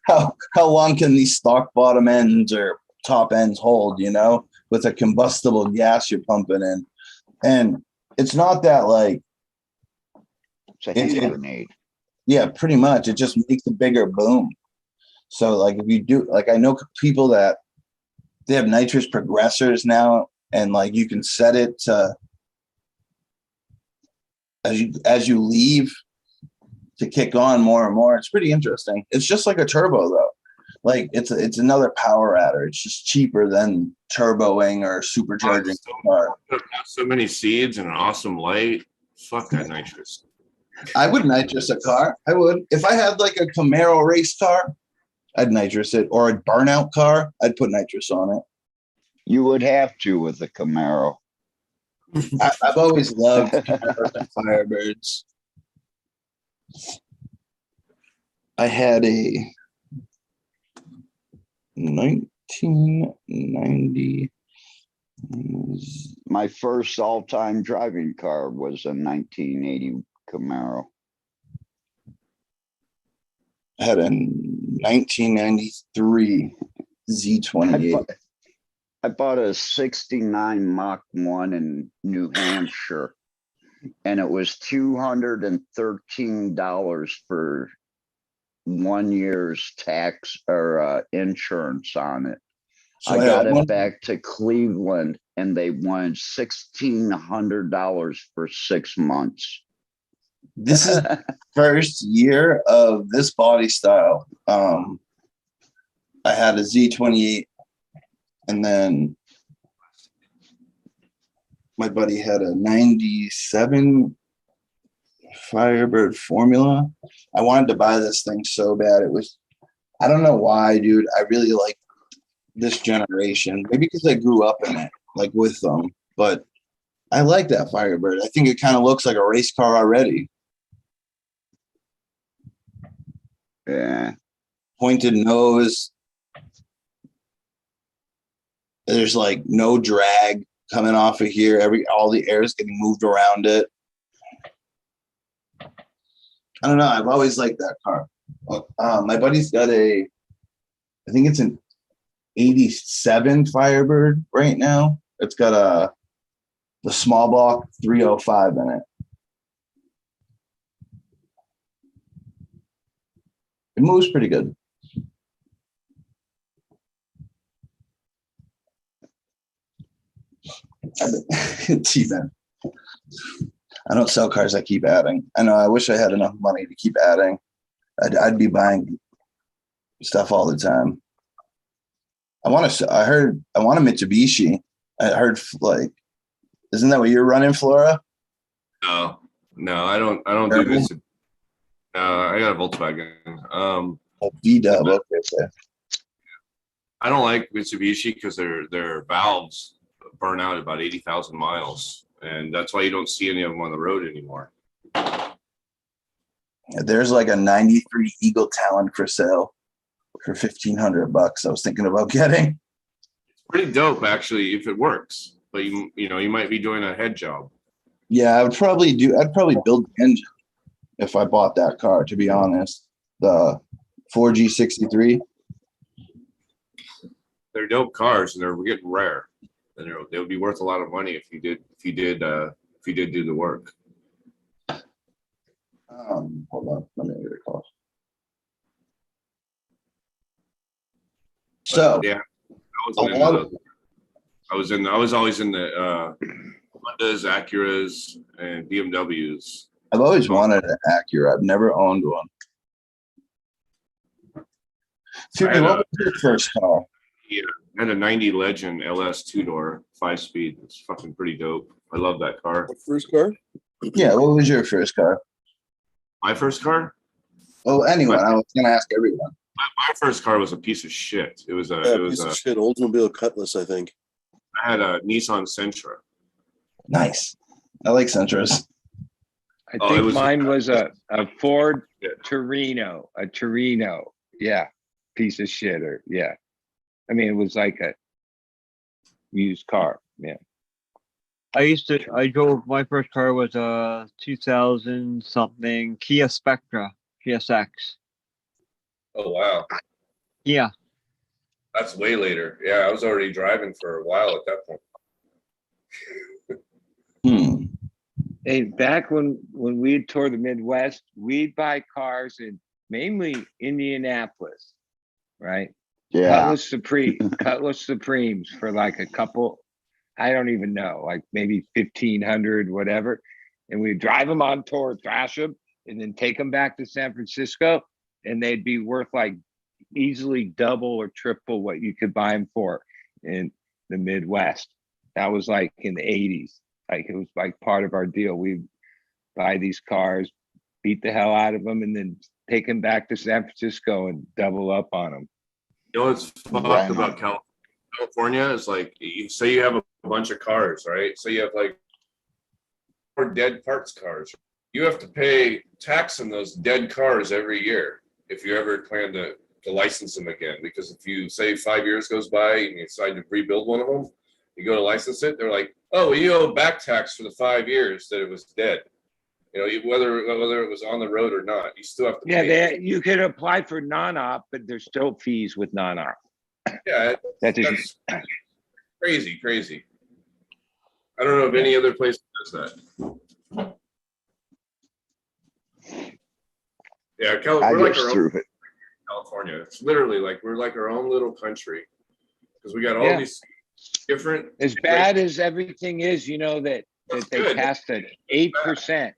How long can these stock bottom ends or top ends hold, with a combustible gas you're pumping in? And it's not that like, It's a hand grenade. yeah, pretty much. It just makes a bigger boom. So like if you do, like I know people that they have nitrous progressors now, and like you can set it to as you leave to kick on more and more. It's pretty interesting. It's just like a turbo though. Like it's another power adder. It's just cheaper than turboing or supercharging a car. So many seeds and an awesome light. Fuck that nitrous. I would nitrous a car. I would. If I had like a Camaro race car, I'd nitrous it, or a burnout car, I'd put nitrous on it. You would have to with the Camaro. I've always loved Camaros and Firebirds. I had a 1990. My first all-time driving car was a 1980 Camaro. I had a 1993 Z28. I bought a 69 Mach 1 in New Hampshire, and it was $213 for 1 year's tax or insurance on it. So I I got had one- it back to Cleveland and they wanted $1,600 for 6 months. This is first year of this body style. I had a Z28, and then my buddy had a 97 Firebird Formula. I wanted to buy this thing so bad. I don't know why, dude. I really like this generation. Maybe because I grew up in it, like with them. But I like that Firebird. I think it kind of looks like a race car already. Yeah. Pointed nose. There's like no drag coming off of here. All the air is getting moved around it. I don't know. I've always liked that car. My buddy's got I think it's an 87 Firebird right now. It's got the small block 305 in it. It moves pretty good. T-Ben. I don't sell cars. I keep adding. I know. I wish I had enough money to keep adding. I'd be buying stuff all the time. I want a Mitsubishi. I heard like, isn't that what you're running, Flora? No, I don't do this. I got a Volkswagen. A V-Dub. Okay. I don't like Mitsubishi because their valves burn out about 80,000 miles, and that's why you don't see any of them on the road anymore. There's like a 93 Eagle Talon for sale for $1,500. I was thinking about getting. It's pretty dope, actually, if it works. But you might be doing a head job. Yeah, I'd probably build the engine if I bought that car, to be honest. The 4G63. They're dope cars, and they're getting rare. And they would be worth a lot of money if you did do the work. Hold on, let me get a call. So Yeah, I was always in the Hondas, Acuras, and BMWs. I've always wanted an Acura. I've never owned one. Fury, what was your first car? Yeah, I had a 90 Legend LS 2-door, 5-speed. It's fucking pretty dope. I love that car. What first car? Yeah, what was your first car? My first car? Oh, anyone. I was gonna ask everyone. My first car was a piece of shit. It was Piece of shit. Oldsmobile Cutlass, I think. I had a Nissan Sentra. Nice. I like Sentras. I Oh, it think was- mine was a Ford Yeah. Torino, a Torino. Yeah. Piece of shit or yeah. I mean, it was like a used car. Yeah. I drove, my first car was a 2000 something Kia Spectra, PSX. Oh wow, Yeah. that's way later. Yeah, I was already driving for a while at that point. Hey, back when we toured the Midwest, we'd buy cars in mainly Indianapolis, right? Yeah. Cutlass Supremes for like a couple, I don't even know, like maybe 1,500, whatever. And we'd drive them on tour, trash them, and then take them back to San Francisco, and they'd be worth like easily double or triple what you could buy them for in the Midwest. That was like in the 80s. Like it was like part of our deal. We'd buy these cars, beat the hell out of them, and then take them back to San Francisco and double up on them. You know what's fucked Right. about California California is like, you say you have a bunch of cars, right? So you have like 4 dead parts cars. You have to pay tax on those dead cars every year if you ever plan to license them again. Because if you say 5 years goes by and you decide to rebuild one of them, you go to license it, they're like, oh, well, you owe back tax for the 5 years that it was dead. You know, whether it was on the road or not, you still have to Yeah, pay. you could apply for non-op, but there's still fees with non-op. Yeah, That's that's crazy. I don't know if any other place does that. Yeah, I we're like just our own threw it. California. It's literally like we're like our own little country because we got all Yeah. these different. As bad as everything is, you know, that That's they good. passed an 8%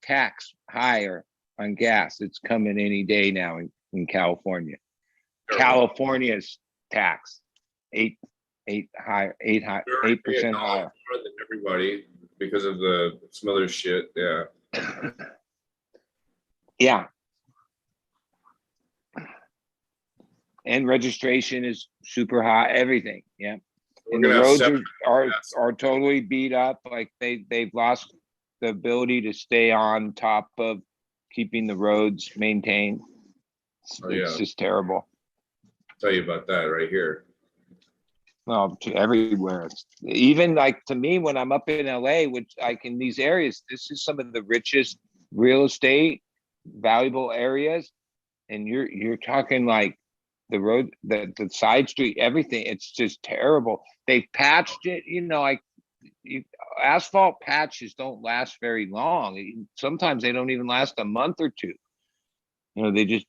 tax higher on gas. It's coming any day now in California. California's tax, 8% higher. More than everybody because of some other shit. Yeah. Yeah. And registration is super high, everything. Yeah. We're And the gonna have roads separate are totally beat up. Like they've lost the ability to stay on top of keeping the roads maintained. Oh, It's yeah. just terrible. tell you about that right here. Well, to everywhere. Even like to me, when I'm up in LA, which like in these areas, this is some of the richest real estate, valuable areas. And you're talking like the road, the side street, everything. It's just terrible. They patched it, you know, like asphalt patches don't last very long. Sometimes they don't even last a month or two. You know, they just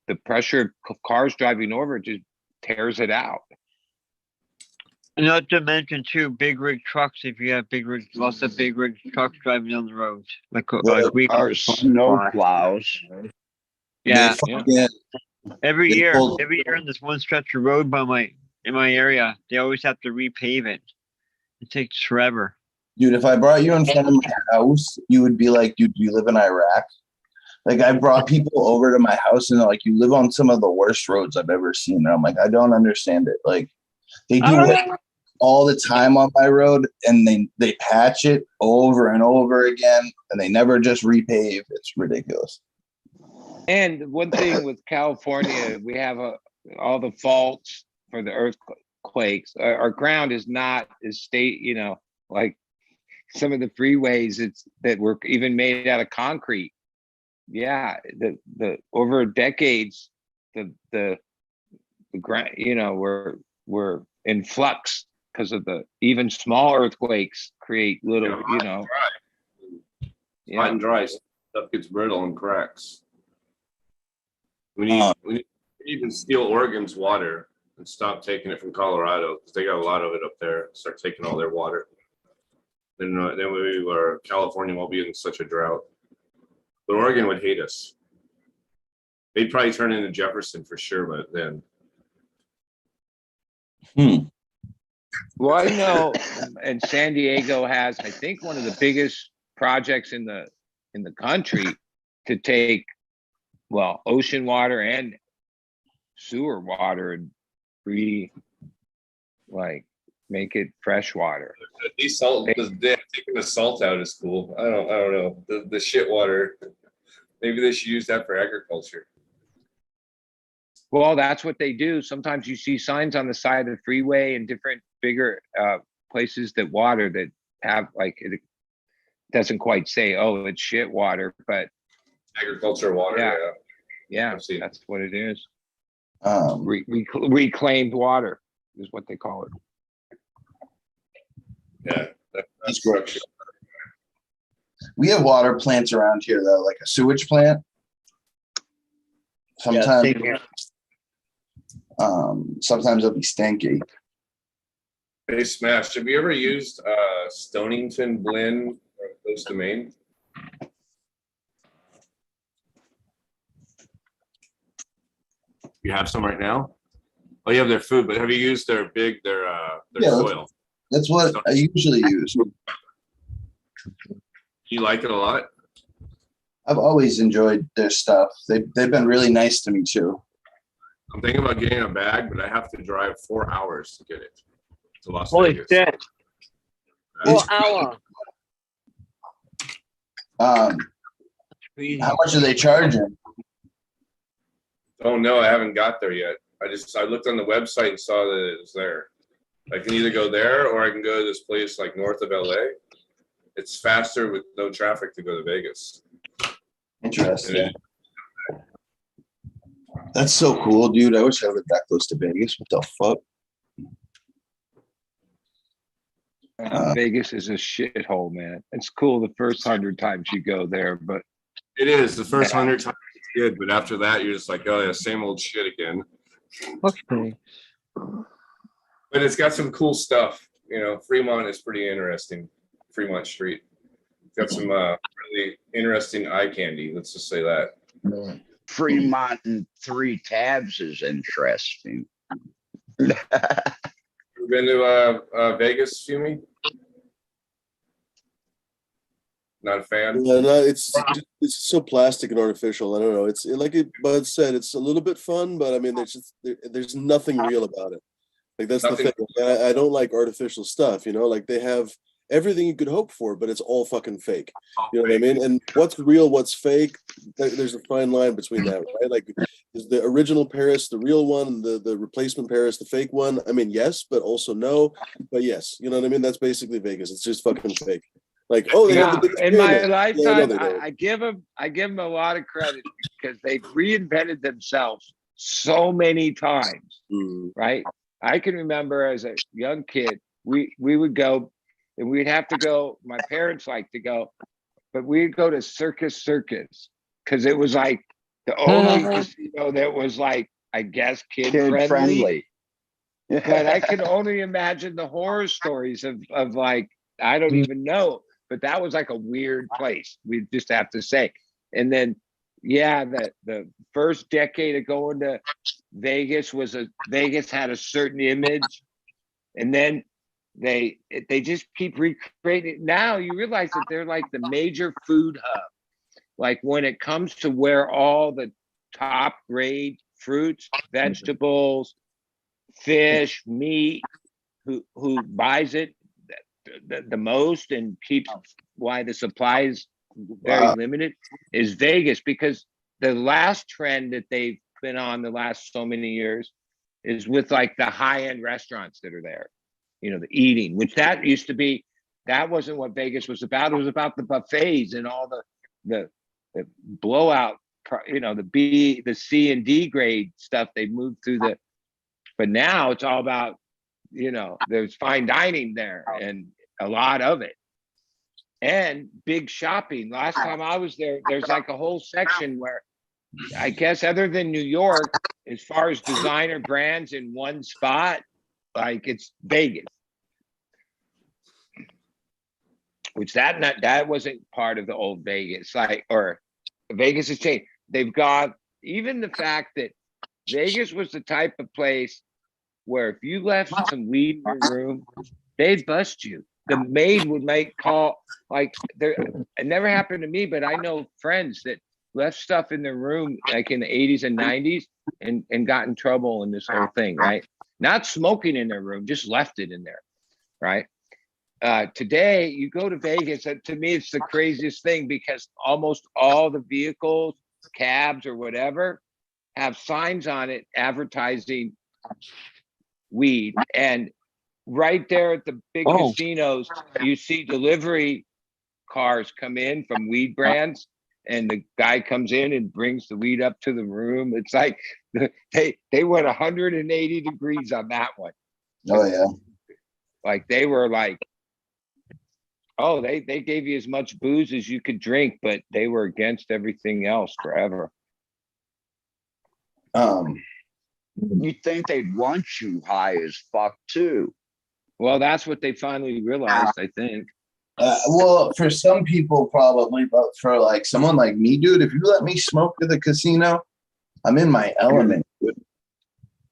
the pressure of cars driving over it just tears it out. Not to mention too, big rig trucks. If you have big rig, lots of big rig trucks driving down the roads, like we Our snow plows. yeah. Every They year, pulled- in this one stretch of road in my area, they always have to repave it. It takes forever. Dude, if I brought you in front of my house, you would be like, dude, do you live in Iraq? Like, I brought people over to my house and they're like, you live on some of the worst roads I've ever seen. And I'm like, I don't understand it. Like, they do it all the time on my road, and they patch it over and over again, and they never just repave. It's ridiculous. And one thing with California, we have all the faults for the earthquakes. Our ground is not as you know, like some of the freeways that were even made out of concrete. Yeah, the over decades, the ground, you know, were in flux because of the even small earthquakes create little, you know. Hot and dry stuff gets brittle and cracks. We need to steal Oregon's water and stop taking it from Colorado because they got a lot of it up there. Start taking all their water. Then California won't be in such a drought. But Oregon would hate us. They'd probably turn into Jefferson for sure, but then. Well, I know, and San Diego has, I think, one of the biggest projects in the country to take, well, ocean water and sewer water and make it fresh water. At least taking the salt out is cool. I don't know. The shit water. Maybe they should use that for agriculture. Well, that's what they do. Sometimes you see signs on the side of the freeway and different bigger places that water that have like it doesn't quite say, oh, it's shit water, but Agriculture water. Yeah, I've seen. that's what it is. Reclaimed water is what they call it. Yeah, That's gross. We have water plants around here though, like a sewage plant. Sometimes, same here. sometimes it'll be stinky. Hey, Smash, have you ever used Stonington, Blinn, or close to Maine? You have some right now? Oh, you have their food, but have you used their Yeah, soil? That's what I usually use. You like it a lot? I've always enjoyed their stuff. They've been really nice to me too. I'm thinking about getting a bag, but I have to drive 4 hours to get it to Las Holy Vegas. shit. It's- 4 hour. How much are they charging? Oh no, I haven't got there yet. I looked on the website and saw that it was there. I can either go there or I can go to this place like north of LA. It's faster with no traffic to go to Vegas. Interesting. That's so cool, dude. I wish I lived that close to Vegas. What the fuck? Vegas is a shithole, man. It's cool the first 100 times you go there, but It is the first 100 times it's good, but after that you're just like, oh yeah, same old shit again. Okay. But it's got some cool stuff. You know, Fremont is pretty interesting. Fremont Street. It's got some really interesting eye candy. Let's just say that. Fremont and 3 tabs is interesting. You been to Vegas, Fumi? Not a fan. Yeah, no, it's so plastic and artificial. I don't know. It's like Bud said, it's a little bit fun, but I mean, there's nothing real about it. Like that's Nothing. the thing. I don't like artificial stuff. You know, like they have everything you could hope for, but it's all fucking fake. You know what I mean? And what's real, what's fake? There's a fine line between that, right? Like, is the original Paris the real one, the replacement Paris the fake one? I mean, yes, but also no. But yes, you know what I mean? That's basically Vegas. It's just fucking fake. Like, oh, they have the biggest in my pyramid. Yeah, I know lifetime, they don't. I give them a lot of credit because they've reinvented themselves so many times, Mm. right? I can remember as a young kid, we would go and we'd have to go. My parents liked to go, but we'd go to Circus because it was like the only casino that was like, I guess, kid friendly. But I can only imagine the horror stories of like, I don't even know, but that was like a weird place. We just have to say. And then, yeah, the first decade of going to Vegas Vegas had a certain image, and then they just keep recreating it. Now you realize that they're like the major food hub. Like when it comes to where all the top grade fruits, vegetables, fish, meat, who buys it the most and keeps why the supply is very limited is Vegas, because the last trend that they've been on the last so many years is with like the high-end restaurants that are there, you know, the eating, which that used to be, that wasn't what Vegas was about. It was about the buffets and all the blowout, you know, the C and D grade stuff. They moved through but now it's all about, you know, there's fine dining there and a lot of it. And big shopping. Last time I was there, there's like a whole section where I guess other than New York, as far as designer brands in one spot, like it's Vegas. Which that wasn't part of the old Vegas, like, or Vegas has changed. They've got even the fact that Vegas was the type of place where if you left some weed in your room, they'd bust you. The maid would make call, like it never happened to me, but I know friends that left stuff in their room like in the 80s and 90s and got in trouble in this whole thing, right? Not smoking in their room, just left it in there, right? Today, you go to Vegas, and to me, it's the craziest thing because almost all the vehicles, cabs or whatever, have signs on it advertising weed. And right there at the big casinos, you see delivery cars come in from weed brands, and the guy comes in and brings the weed up to the room. It's like they went 180 degrees on that one. Oh yeah. Like they were like, oh, they gave you as much booze as you could drink, but they were against everything else forever. You think they'd want you high as fuck too. Well, that's what they finally realized, I think. Well, for some people probably, but for like someone like me, dude, if you let me smoke at the casino, I'm in my element. Dude.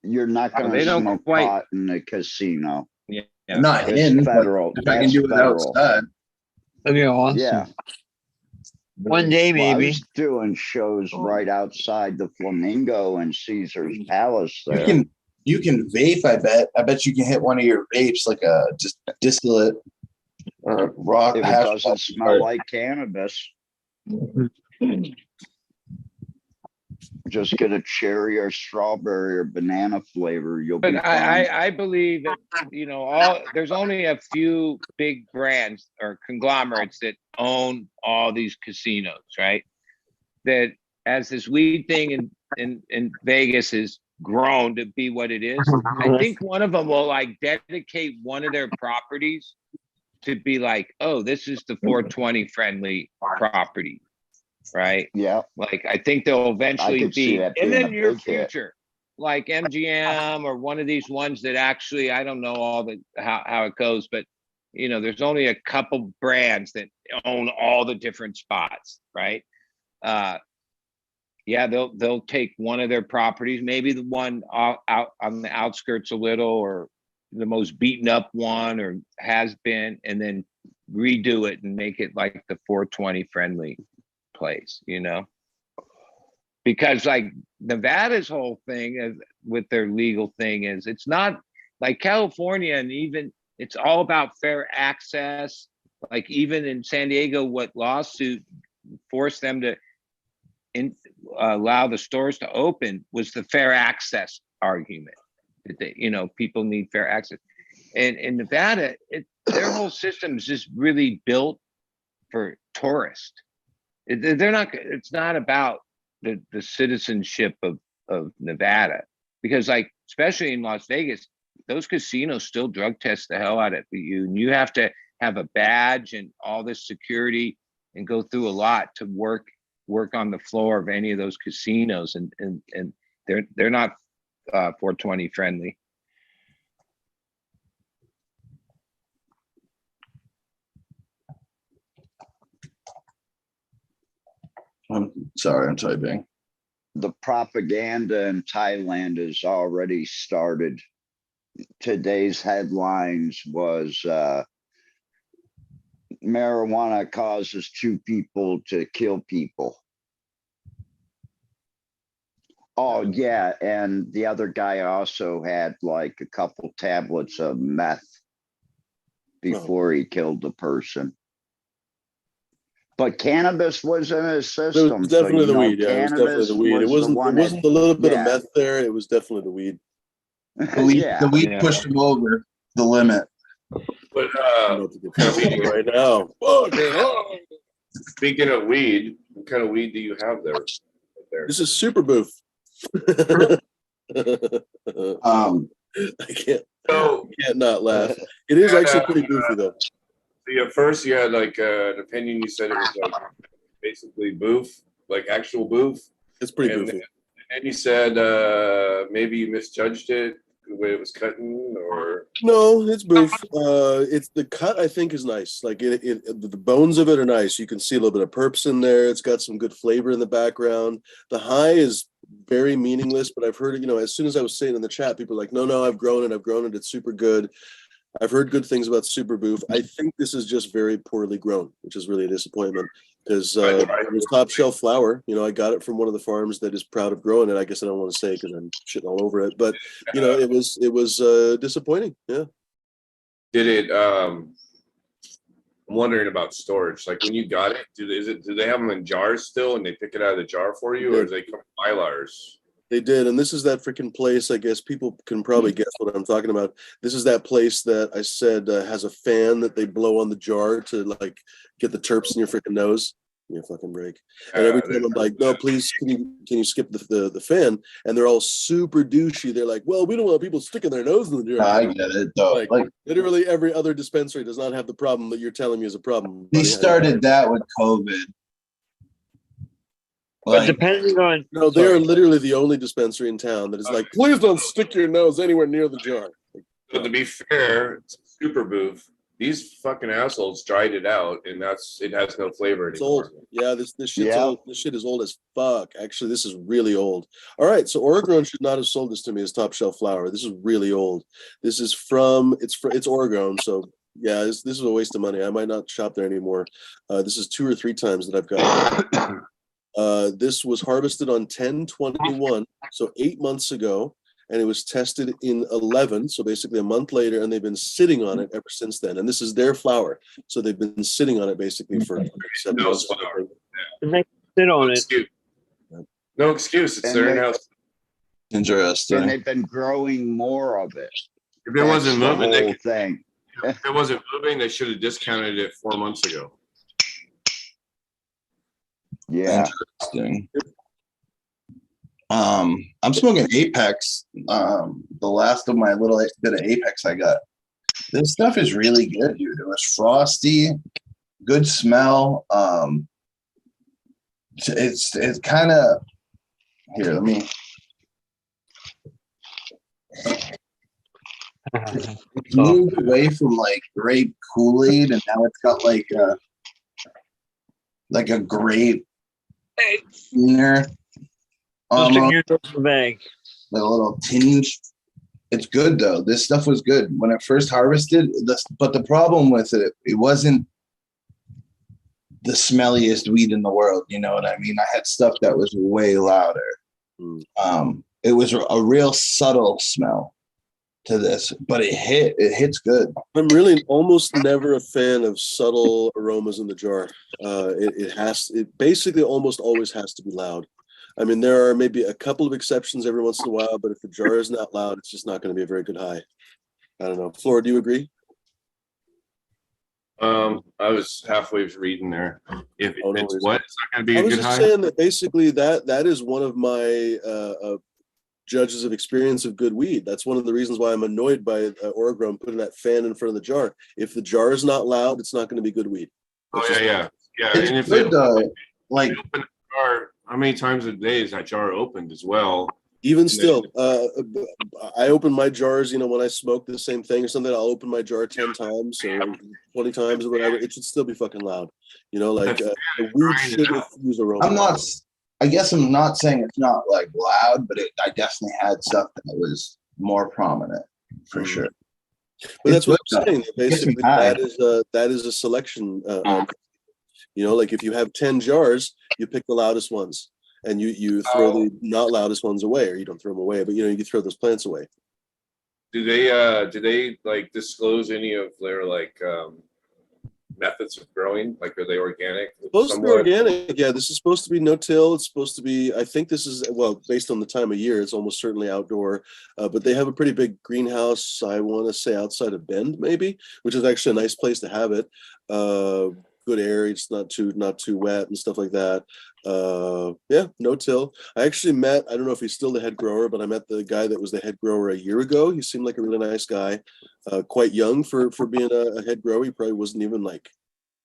You're not going They to don't smoke quite- pot in the casino. Yeah. Not It's in, federal. but if I can do it That's federal. outside. Yeah. Yeah. One day, maybe. was doing shows right outside the Flamingo and Caesar's Palace You there. can vape. I bet you can hit one of your vapes like a just distillate or raw. If it hash doesn't pulp. smell like cannabis, just get a cherry or strawberry or banana flavor. You'll be But fine. I believe that, you know, there's only a few big brands or conglomerates that own all these casinos, right? That as this weed thing in Vegas has grown to be what it is, I think one of them will like dedicate one of their properties to be like, oh, this is the 420 friendly property, right? Yeah, Like, I think they'll eventually could see be that in being the a near big hit. future, like MGM or one of these ones that actually, I don't know all the how it goes, but you know, there's only a couple brands that own all the different spots, right? Yeah, they'll take one of their properties, maybe the one out on the outskirts a little, or the most beaten up one, or has been, and then redo it and make it like the 420 friendly place, you know? Because like Nevada's whole thing is with their legal thing is it's not like California, and even it's all about fair access. Like even in San Diego, what lawsuit forced them to allow the stores to open was the fair access argument that they, you know, people need fair access. And in Nevada, their whole system is just really built for tourists. They're not. It's not about the citizenship of Nevada, because like especially in Las Vegas, those casinos still drug test the hell out of you, and you have to have a badge and all this security and go through a lot to work on the floor of any of those casinos, and they're not 420 friendly. I'm sorry, I'm typing. The propaganda in Thailand has already started. Today's headlines was marijuana causes 2 people to kill people. Oh yeah, and the other guy also had like a couple tablets of meth before he killed the person. But cannabis was in his It system. was definitely so, the you know, weed. Yeah, it was definitely the weed. It was the wasn't. It one wasn't a little bit yeah. of meth there. It was definitely the weed. Yeah. The weed Yeah. pushed him over the limit. But I'm about to get pissed right now. Fucking hell. speaking of weed, what kind of weed do you have there? Right there? This is super boof. I can't not laugh. It is actually pretty goofy though. So at first you had like an opinion. You said it was like basically boof, like actual boof. It's pretty And goofy. then you said maybe you misjudged it the way it was cutting, or No, it's boof. It's the cut. I think is nice. Like the bones of it are nice. You can see a little bit of perps in there. It's got some good flavor in the background. The high is very meaningless, but I've heard it. You know, as soon as I was saying in the chat, people are like, "No, I've grown it. I've grown it. It's super good." I've heard good things about Super Boof. I think this is just very poorly grown, which is really a disappointment because it was top shelf flower. You know, I got it from one of the farms that is proud of growing it. I guess I don't want to say because I'm shitting all over it, but you know, it was disappointing. Yeah. did it? I'm wondering about storage. Like when you got it, do they have them in jars still, and they pick it out of the jar for you, or do they come in Mylars? They did, and this is that freaking place. I guess people can probably guess what I'm talking about. This is that place that I said has a fan that they blow on the jar to like get the terps in your freaking nose. You fucking break. And every time I'm like, no, please, can you skip the fan? And they're all super douchey. They're like, well, we don't want people sticking their nose in the jar. I get it though. Like literally every other dispensary does not have the problem that you're telling me is a problem. They started that with COVID. But depending on No, they are literally the only dispensary in town that is like, please don't stick your nose anywhere near the jar. But to be fair, Super Boof, these fucking assholes dried it out, and it has no flavor It's anymore. old. Yeah, this shit's Yeah. old. This shit is old as fuck. Actually, this is really old. All right, so Oregon should not have sold this to me as top shelf flower. This is really old. This is it's Oregon, so Yeah, this is a waste of money. I might not shop there anymore. This is 2 or 3 times that I've got. This was harvested on 10/21, so 8 months ago, and it was tested in 11, so basically a month later, and they've been sitting on it ever since then. And this is their flower, so they've been sitting on it basically for 7 Nose months. flower. And they sit on it. Excuse. No excuse. It's And their they- house. And Interesting. they've been growing more of it. If it wasn't That's the moving, whole thing. if it wasn't moving, they should have discounted it 4 months ago. Yeah. Interesting. I'm smoking Apex. The last of my little bit of Apex I got. This stuff is really good, dude. It was frosty, good smell. It's kind of here. Let me. It's moved away from like grape Kool-Aid, and now it's got like a grape inner. Just a Almost huge bag. like a little tinge. It's good though. This stuff was good when it first harvested. But the problem with it, it wasn't the smelliest weed in the world. You know what I mean? I had stuff that was way louder. It was a real subtle smell to this, but it hits good. I'm really almost never a fan of subtle aromas in the jar. It basically almost always has to be loud. I mean, there are maybe a couple of exceptions every once in a while, but if the jar is not loud, it's just not going to be a very good high. I don't know. Flora, do you agree? I was halfway reading there. If Oh, no it's worries. what, it's not going to be I a was good just high. saying that basically that is one of my judges of experience of good weed. That's one of the reasons why I'm annoyed by Orgrum putting that fan in front of the jar. If the jar is not loud, it's not going to be good weed. Oh That's yeah, yeah. It's And if good though. Like open the jar, how many times a day is that jar opened as well? Even still, I open my jars, when I smoke the same thing or something, I'll open my jar 10 times or 20 times or whatever. It should still be fucking loud. The weed should infuse aroma. I guess I'm not saying it's not like loud, but I definitely had stuff that was more prominent for sure. But that's what I'm It's saying. good, though. Gets me Basically, high. that is a selection. Like if you have 10 jars, you pick the loudest ones. And you throw the not loudest ones away, or you don't throw them away, but you throw those plants away. Do they like disclose any of their methods of growing? Like, are they organic? Supposed to be organic. Yeah, this is supposed to be no-till. It's supposed to be, I think this is, well, based on the time of year, it's almost certainly outdoor. But they have a pretty big greenhouse, I want to say outside of Bend, maybe, which is actually a nice place to have it. Good air, it's not too wet and stuff like that. No-till. I actually met, I don't know if he's still the head grower, but I met the guy that was the head grower a year ago. He seemed like a really nice guy, quite young for being a head grower. He probably wasn't even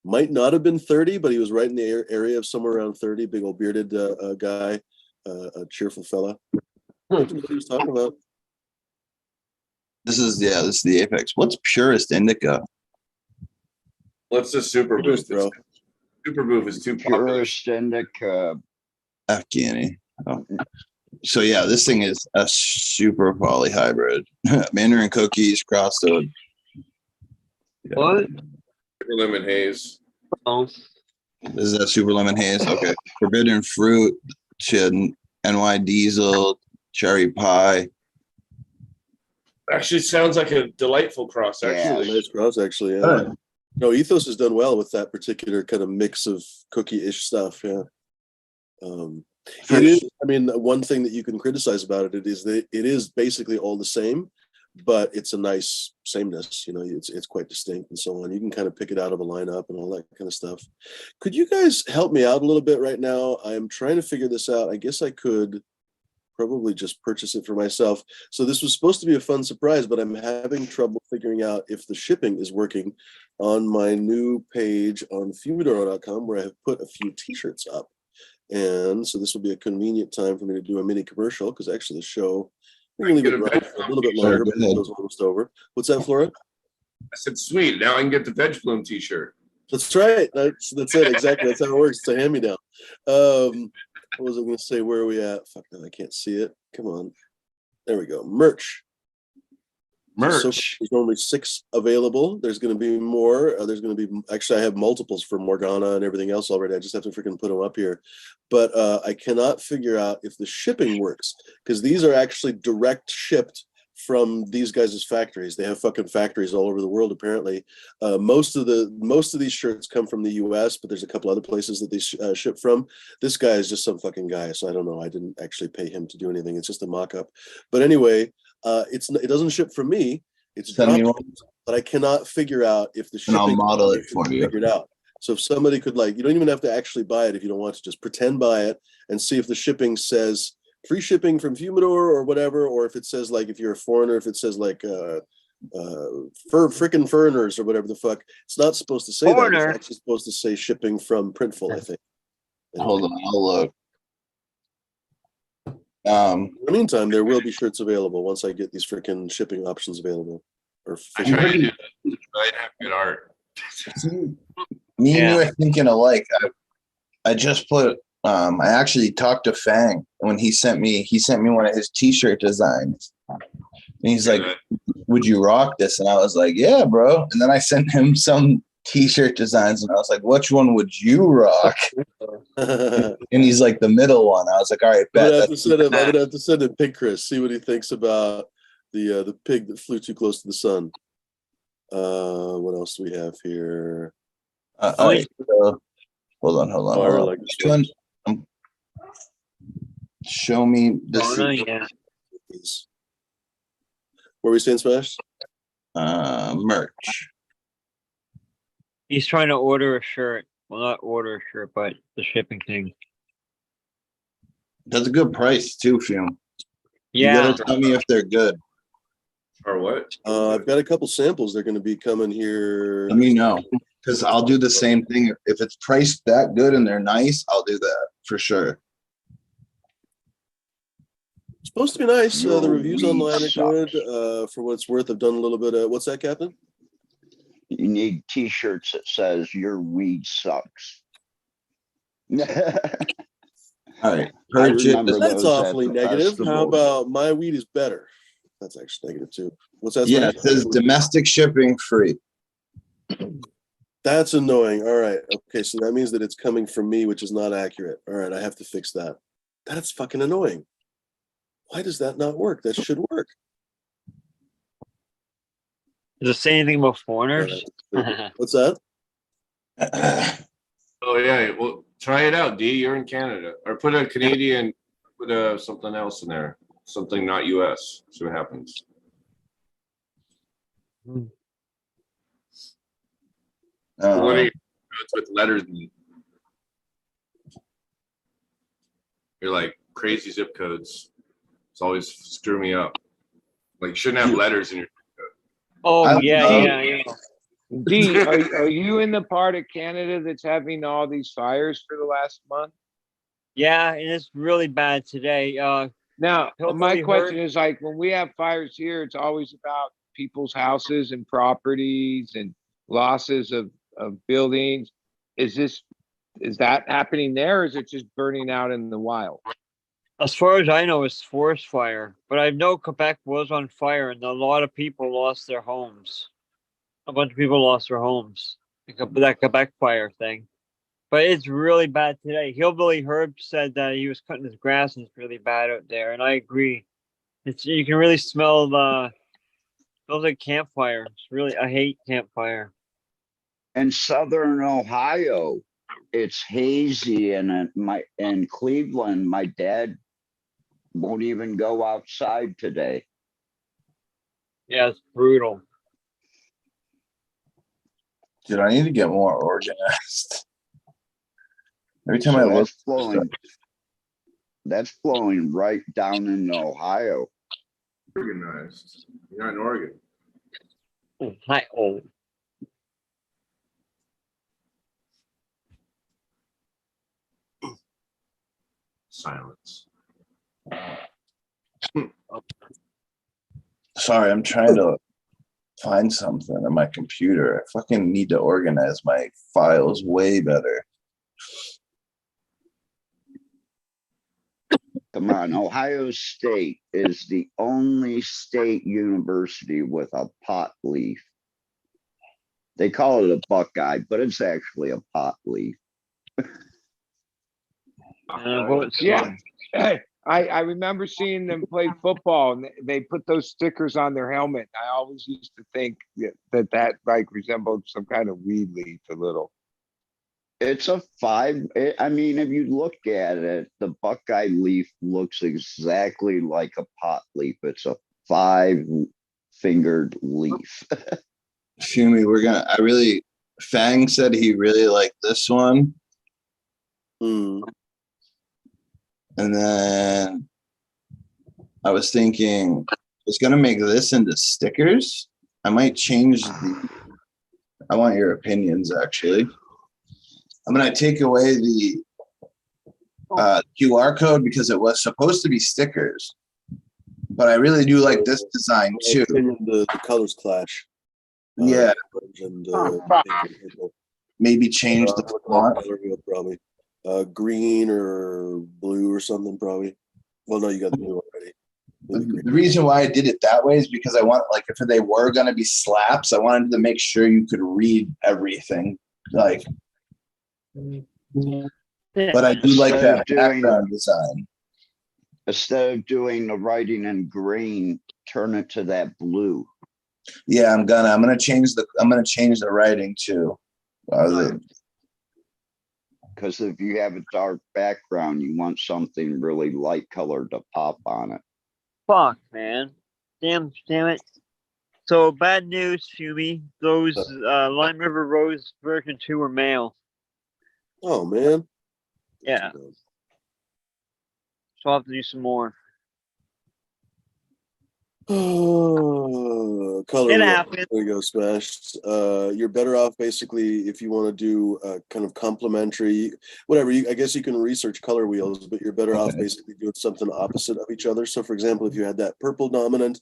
might not have been 30, but he was right in the area of somewhere around 30. Big old bearded guy, a cheerful fella. What he was talking about. This is the Apex. What's Purest Indica? What's the super boost, bro? Super boost is too popular. Purest indica. Afghani. Oh. So yeah, this thing is a super poly hybrid. Mandarin cookies, crossed oat. Yeah. What? Super lemon haze. Oh, This is that super lemon haze. Okay. Forbidden fruit, she had NY diesel, cherry pie. Actually, sounds like a delightful cross. Yeah. Actually, Nice cross, actually. Yeah. Good. No, Ethos has done well with that particular kind of mix of cookie-ish stuff. Yeah. It is. I mean, one thing that you can criticize about it is that it is basically all the same, but it's a nice sameness. It's quite distinct and so on. You can kind of pick it out of a lineup and all that kind of stuff. Could you guys help me out a little bit right now? I'm trying to figure this out. I guess I could probably just purchase it for myself. So this was supposed to be a fun surprise, but I'm having trouble figuring out if the shipping is working on my new page on Fumidoro.com, where I have put a few t-shirts up. And so this will be a convenient time for me to do a mini commercial, because actually the show, we're going to leave it running for a little bit longer, but it was almost over. What's that, Flora? I said, sweet. Now I can get the Veg Bloom T-shirt. That's right. That's it. Exactly. That's how it works. It's a hand-me-down. What was I going to say? Where are we at? Fuck, no, I can't see it. Come on. There we go. Merch. So Merch. there's only 6 available. There's going to be more. There's going to be actually, I have multiples for Morgana and everything else already. I just have to freaking put them up here. But I cannot figure out if the shipping works because these are actually direct shipped from these guys' factories. They have fucking factories all over the world. Apparently, most of these shirts come from the U.S., but there's a couple other places that they ship from. This guy is just some fucking guy, so I don't know. I didn't actually pay him to do anything. It's just a mock-up. But anyway. It doesn't ship from me. It's Send me dropped, one. but I cannot figure out if the And I'll shipping model it for you. figured out. So if somebody could you don't even have to actually buy it if you don't want to. Just pretend buy it and see if the shipping says free shipping from Humidor or whatever, or if it says if you're a foreigner, if it says frickin' foreigners or whatever the fuck. It's not supposed to say that. Foreigner. It's actually supposed to say shipping from Printful, I think. Hold on, I'll look. In the meantime, there will be shirts available once I get these freaking shipping options available. Or I try to do that. I'd have good art. Me and you Yeah. are thinking alike. I just put I actually talked to Fang when he sent me one of his t-shirt designs. And he's like, would you rock this? And I was like, yeah, bro. And then I sent him some t-shirt designs and I was like, which one would you rock? And he's like, the middle one. I was like, all right, I'm bet. gonna have to send him Pig Chris, see what he thinks about the pig that flew too close to the sun. What else do we have here? All right. So, hold on. Oh, I Hold really on. like Which this one? Show me the Yeah. Where are we saying, Smash? merch. He's trying to order a shirt. Well, not order a shirt, but the shipping thing. That's a good price too, Fume. You Yeah. gotta tell me if they're good. Or what? I've got a couple samples. They're going to be coming here. Let me know. Because I'll do the same thing. If it's priced that good and they're nice, I'll do that for sure. It's supposed to be nice. The Your reviews weed online are good. sucks. For what it's worth, I've done a little bit of what's that, Captain? You need t-shirts that says your weed sucks. All right. I Purchase. remember That's those at awfully the negative. How festival. about my weed is better? That's actually negative too. What's that? Yeah, Smash? it says domestic shipping free. That's annoying. All right. Okay. So that means that it's coming from me, which is not accurate. All right. I have to fix that. That's fucking annoying. Why does that not work? That should work. Does it say anything about foreigners? What's that? Oh yeah, well try it out, D. You're in Canada, or put a Canadian, put something else in there, something not U.S. See what happens. What are you with letters? You're like crazy zip codes. It's always screw me up. Like you shouldn't have letters in your. Oh, I yeah, love- yeah. D, are you in the part of Canada that's having all these fires for the last month? Yeah, and it's really bad today. Now, Hopefully my heard- question is like, when we have fires here, it's always about people's houses and properties and losses of buildings. Is that happening there, or is it just burning out in the wild? As far as I know, it's forest fire. But I know Quebec was on fire, and a lot of people lost their homes. A bunch of people lost their homes. That Quebec fire thing. But it's really bad today. Hillbilly Herb said that he was cutting his grass and it's really bad out there, and I agree. You can really smell smells like campfire. It's really, I hate campfire. In southern Ohio, it's hazy, and in Cleveland, my dad won't even go outside today. Yeah, it's brutal. Dude, I need to get more organized. Every time I So look, that's flowing right down in Ohio. Organized. You're not in Oregon. Hi, oh. Silence. sorry, I'm trying to find something on my computer. I fucking need to organize my files way better. Come on, Ohio State is the only state university with a pot leaf. They call it a buckeye, but it's actually a pot leaf. Yeah. Hey, I remember seeing them play football and they put those stickers on their helmet. I always used to think that like resembled some kind of weed leaf a little. It's a I mean, if you look at it, the buckeye leaf looks exactly like a pot leaf. It's a 5-fingered leaf. Fumi, Fang said he really liked this one. Hmm. And then I was thinking, I was gonna make this into stickers. I might change I want your opinions actually. I'm gonna take away the QR code because it was supposed to be stickers. But I really do like this design too. The colors clash. Yeah. Orange and, fuck. pink and purple. Maybe change the font. Color wheel, probably. Green or blue or something, probably. Well, no, you got the blue already. Maybe green. The reason why I did it that way is because I want, like, if they were going to be slaps, I wanted to make sure you could read everything. Like, but I do like that background design. Instead of doing the writing in green, turn it to that blue. Yeah, I'm gonna change the writing too. Because if you have a dark background, you want something really light colored to pop on it. Fuck, man. Damn it. So bad news, Fumi. Those Lime River Rose version 2 are male. Oh, man. Yeah. So I'll have to do some more. Color It wheel. happens. There you go, smashed. You're better off basically if you want to do kind of complementary, whatever. I guess you can research color wheels, but you're better off basically doing something opposite of each other. So, for example, if you had that purple dominant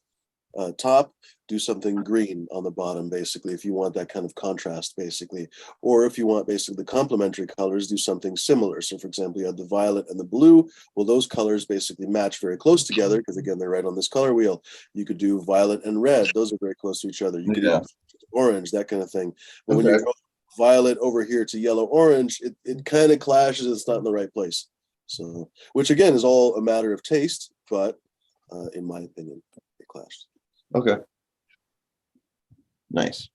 top, do something green on the bottom, basically, if you want that kind of contrast, basically. Or if you want basically the complementary colors, do something similar. So, for example, you had the violet and the blue. Well, those colors basically match very close together because, again, they're right on this color wheel. You could do violet and red. Those are very close to each other. You could do orange, that kind of thing. But when you go violet over here to yellow orange, it kind of clashes. It's not in the right place. So, which again is all a matter of taste, but in my opinion, it clashed. Okay. Nice.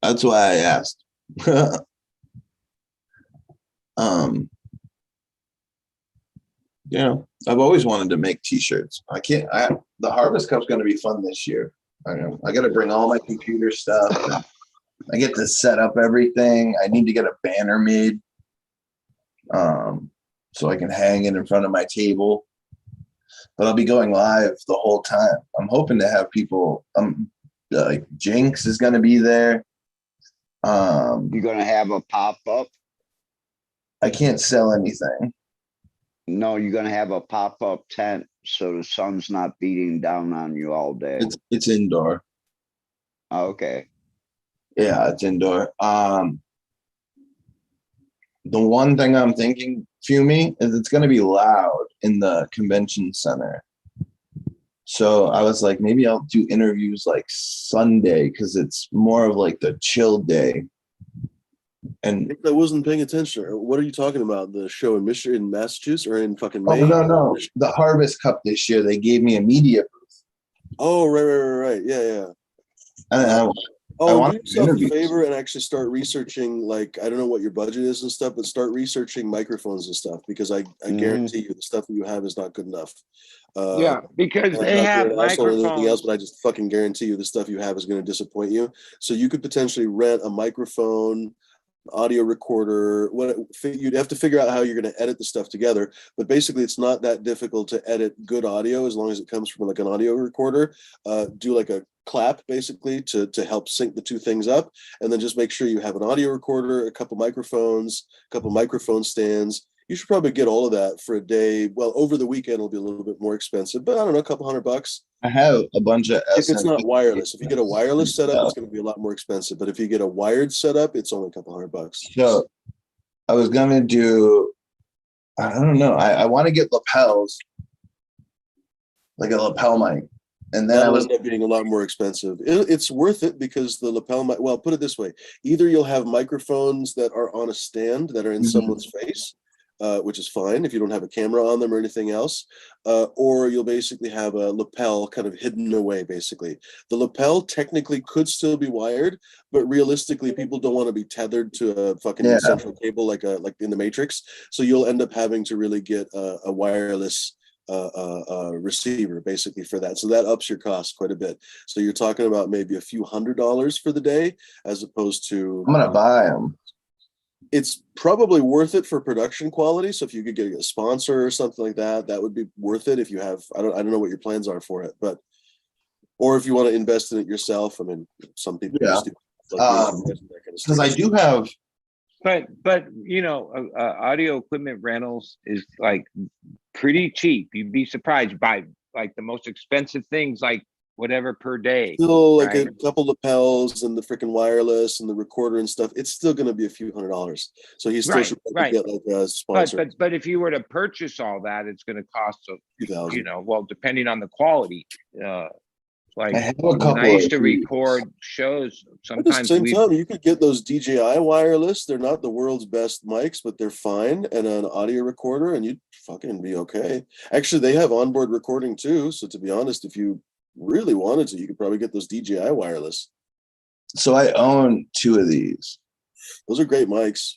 That's why I asked. You know, I've always wanted to make t-shirts. The Harvest Cup's going to be fun this year. I know. I got to bring all my computer stuff. I get to set up everything. I need to get a banner made so I can hang it in front of my table. But I'll be going live the whole time. I'm hoping to have people. Like Jinx is going to be there. You're going to have a pop-up? I can't sell anything. No, you're going to have a pop-up tent so the sun's not beating down on you all day. It's indoor. Okay. Yeah, it's indoor. The one thing I'm thinking, Fumi, is it's going to be loud in the convention center. So I was like, maybe I'll do interviews like Sunday because it's more of like the chill day. And I wasn't paying attention. What are you talking about? The show in Michigan, in Massachusetts, or in fucking Maine? no. The Harvest Cup this year, they gave me a media booth. Oh, right. Yeah. I Do want yourself a interviews. favor and actually start researching, like, I don't know what your budget is and stuff, but start researching microphones and stuff because I guarantee you the stuff that you have is not good enough. Yeah, because and they I'm not have being an asshole or anything else, microphones. but I just fucking guarantee you the stuff you have is going to disappoint you. So you could potentially rent a microphone, audio recorder. You'd have to figure out how you're going to edit the stuff together, but basically it's not that difficult to edit good audio as long as it comes from like an audio recorder. Do like a clap basically to help sync the two things up, and then just make sure you have an audio recorder, a couple microphones, a couple microphone stands. You should probably get all of that for a day. Well, over the weekend it'll be a little bit more expensive, but I don't know, a couple $100. I have a bunch of If it's not wireless. If you get a wireless setup, Yeah. it's going to be a lot more expensive. But if you get a wired setup, it's only a couple $100. So I was gonna do I don't know. I want to get lapels, like a lapel mic. And then I That'll was end up being a lot more expensive. It's worth it because the lapel mic. Well, put it this way: either you'll have microphones that are on a stand that are in Mhm. someone's face, which is fine if you don't have a camera on them or anything else, or you'll basically have a lapel kind of hidden away. Basically, the lapel technically could still be wired, but realistically, people don't want to be tethered to a fucking Yeah. central cable like in the Matrix. So you'll end up having to really get a wireless receiver basically for that. So that ups your cost quite a bit. So you're talking about maybe a few $100s for the day, as opposed to I'm gonna buy them. it's probably worth it for production quality. So if you could get a sponsor or something like that, that would be worth it. If you have, I don't know what your plans are for it, but or if you want to invest in it yourself. I mean, some people Yeah. just do like me, invest in that kind of Because I stuff. do have But you know, audio equipment rentals is like pretty cheap. You'd be surprised by like the most expensive things, like whatever per day. Still like right? a couple lapels and the freaking wireless and the recorder and stuff. It's still going to be a few $100s. So he still Right, should probably right. get like a sponsor. But if you were to purchase all that, it's going to cost a, 2,000. you know, well, depending on the quality. Like I have a when couple I used to of these. record shows, At the sometimes same we time, you could get those DJI wireless. They're not the world's best mics, but they're fine, and an audio recorder, and you'd fucking be okay. Actually, they have onboard recording too. So to be honest, if you really wanted to, you could probably get those DJI wireless. So I own 2 of these. Those are great mics.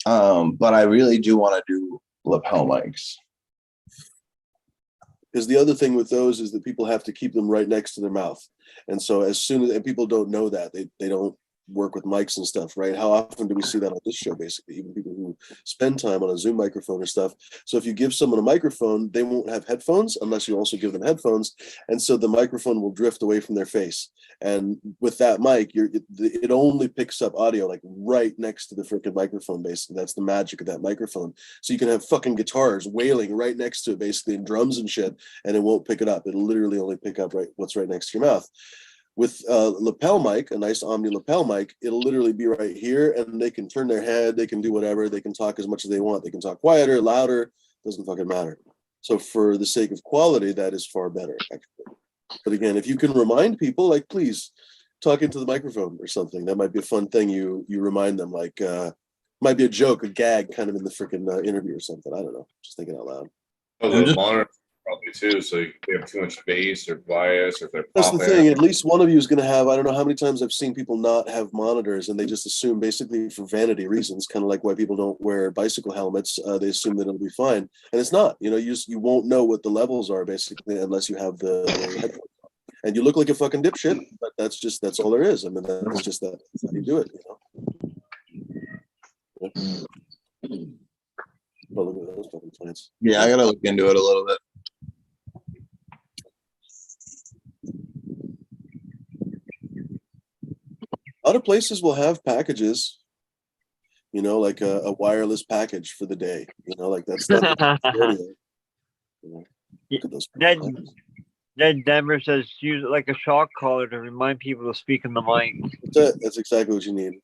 But I really do want to do lapel mics. Because the other thing with those is that people have to keep them right next to their mouth. And so as soon as, and people don't know that, they don't work with mics and stuff, right? How often do we see that on this show, basically? Even people who spend time on a Zoom microphone or stuff. So if you give someone a microphone, they won't have headphones unless you also give them headphones. And so the microphone will drift away from their face. And with that mic, it only picks up audio like right next to the freaking microphone, basically. That's the magic of that microphone. So you can have fucking guitars wailing right next to it, basically, and drums and shit, and it won't pick it up. It'll literally only pick up what's right next to your mouth. With a lapel mic, a nice Omni lapel mic, it'll literally be right here, and they can turn their head, they can do whatever, they can talk as much as they want, they can talk quieter, louder, doesn't fucking matter. So for the sake of quality, that is far better, actually. But again, if you can remind people, like, please talk into the microphone or something, that might be a fun thing. You remind them, like, might be a joke, a gag, kind of in the freaking interview or something. I don't know, just thinking out loud. Oh, the monitor probably too. So if they have too much bass or bias, or if they're That's the popping. thing. At least one of you is going to have. I don't know how many times I've seen people not have monitors, and they just assume, basically for vanity reasons, kind of like why people don't wear bicycle helmets. They assume that it'll be fine, and it's not. You know, you won't know what the levels are basically unless you have the headphones on. And you look like a fucking dipshit, but that's all there is. I mean, that's just that. That's how you do it. You know. Oh, look at those fucking plants. Yeah, I gotta look into it a little bit. A lot of places will have packages, you know, like a wireless package for the day. You know, like that's not the audio. You know, look at those. Ned, Ned Denver says use it like a shock collar to remind people to speak in the mic. That's it. That's exactly what you need.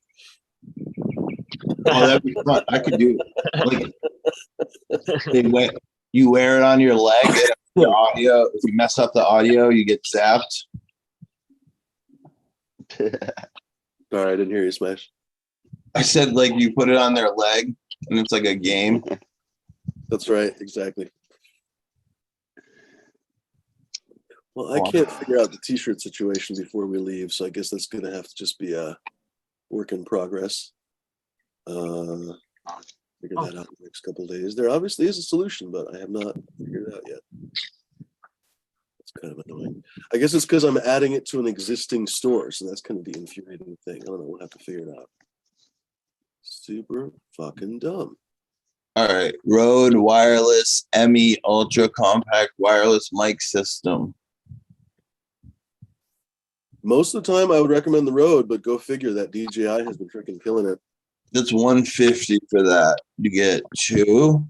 Oh, that'd be fun. I could do like you wear it on your leg. The audio. If you mess up the audio, you get zapped. Sorry, I didn't hear you, Smash. I said like you put it on their leg, and it's like a game. That's right, exactly. Well, I can't figure out the t-shirt situation before we leave, so I guess that's gonna have to just be a work in progress. Figure that out in the next couple of days. There obviously is a solution, but I have not figured it out yet. It's kind of annoying. I guess it's because I'm adding it to an existing store, so that's kind of the infuriating thing. I don't know. We'll have to figure it out. Super fucking dumb. All right, Rode Wireless ME Ultra Compact Wireless Mic System. Most of the time, I would recommend the Rode, but go figure that DJI has been freaking killing it. That's $150 for that. You get 2.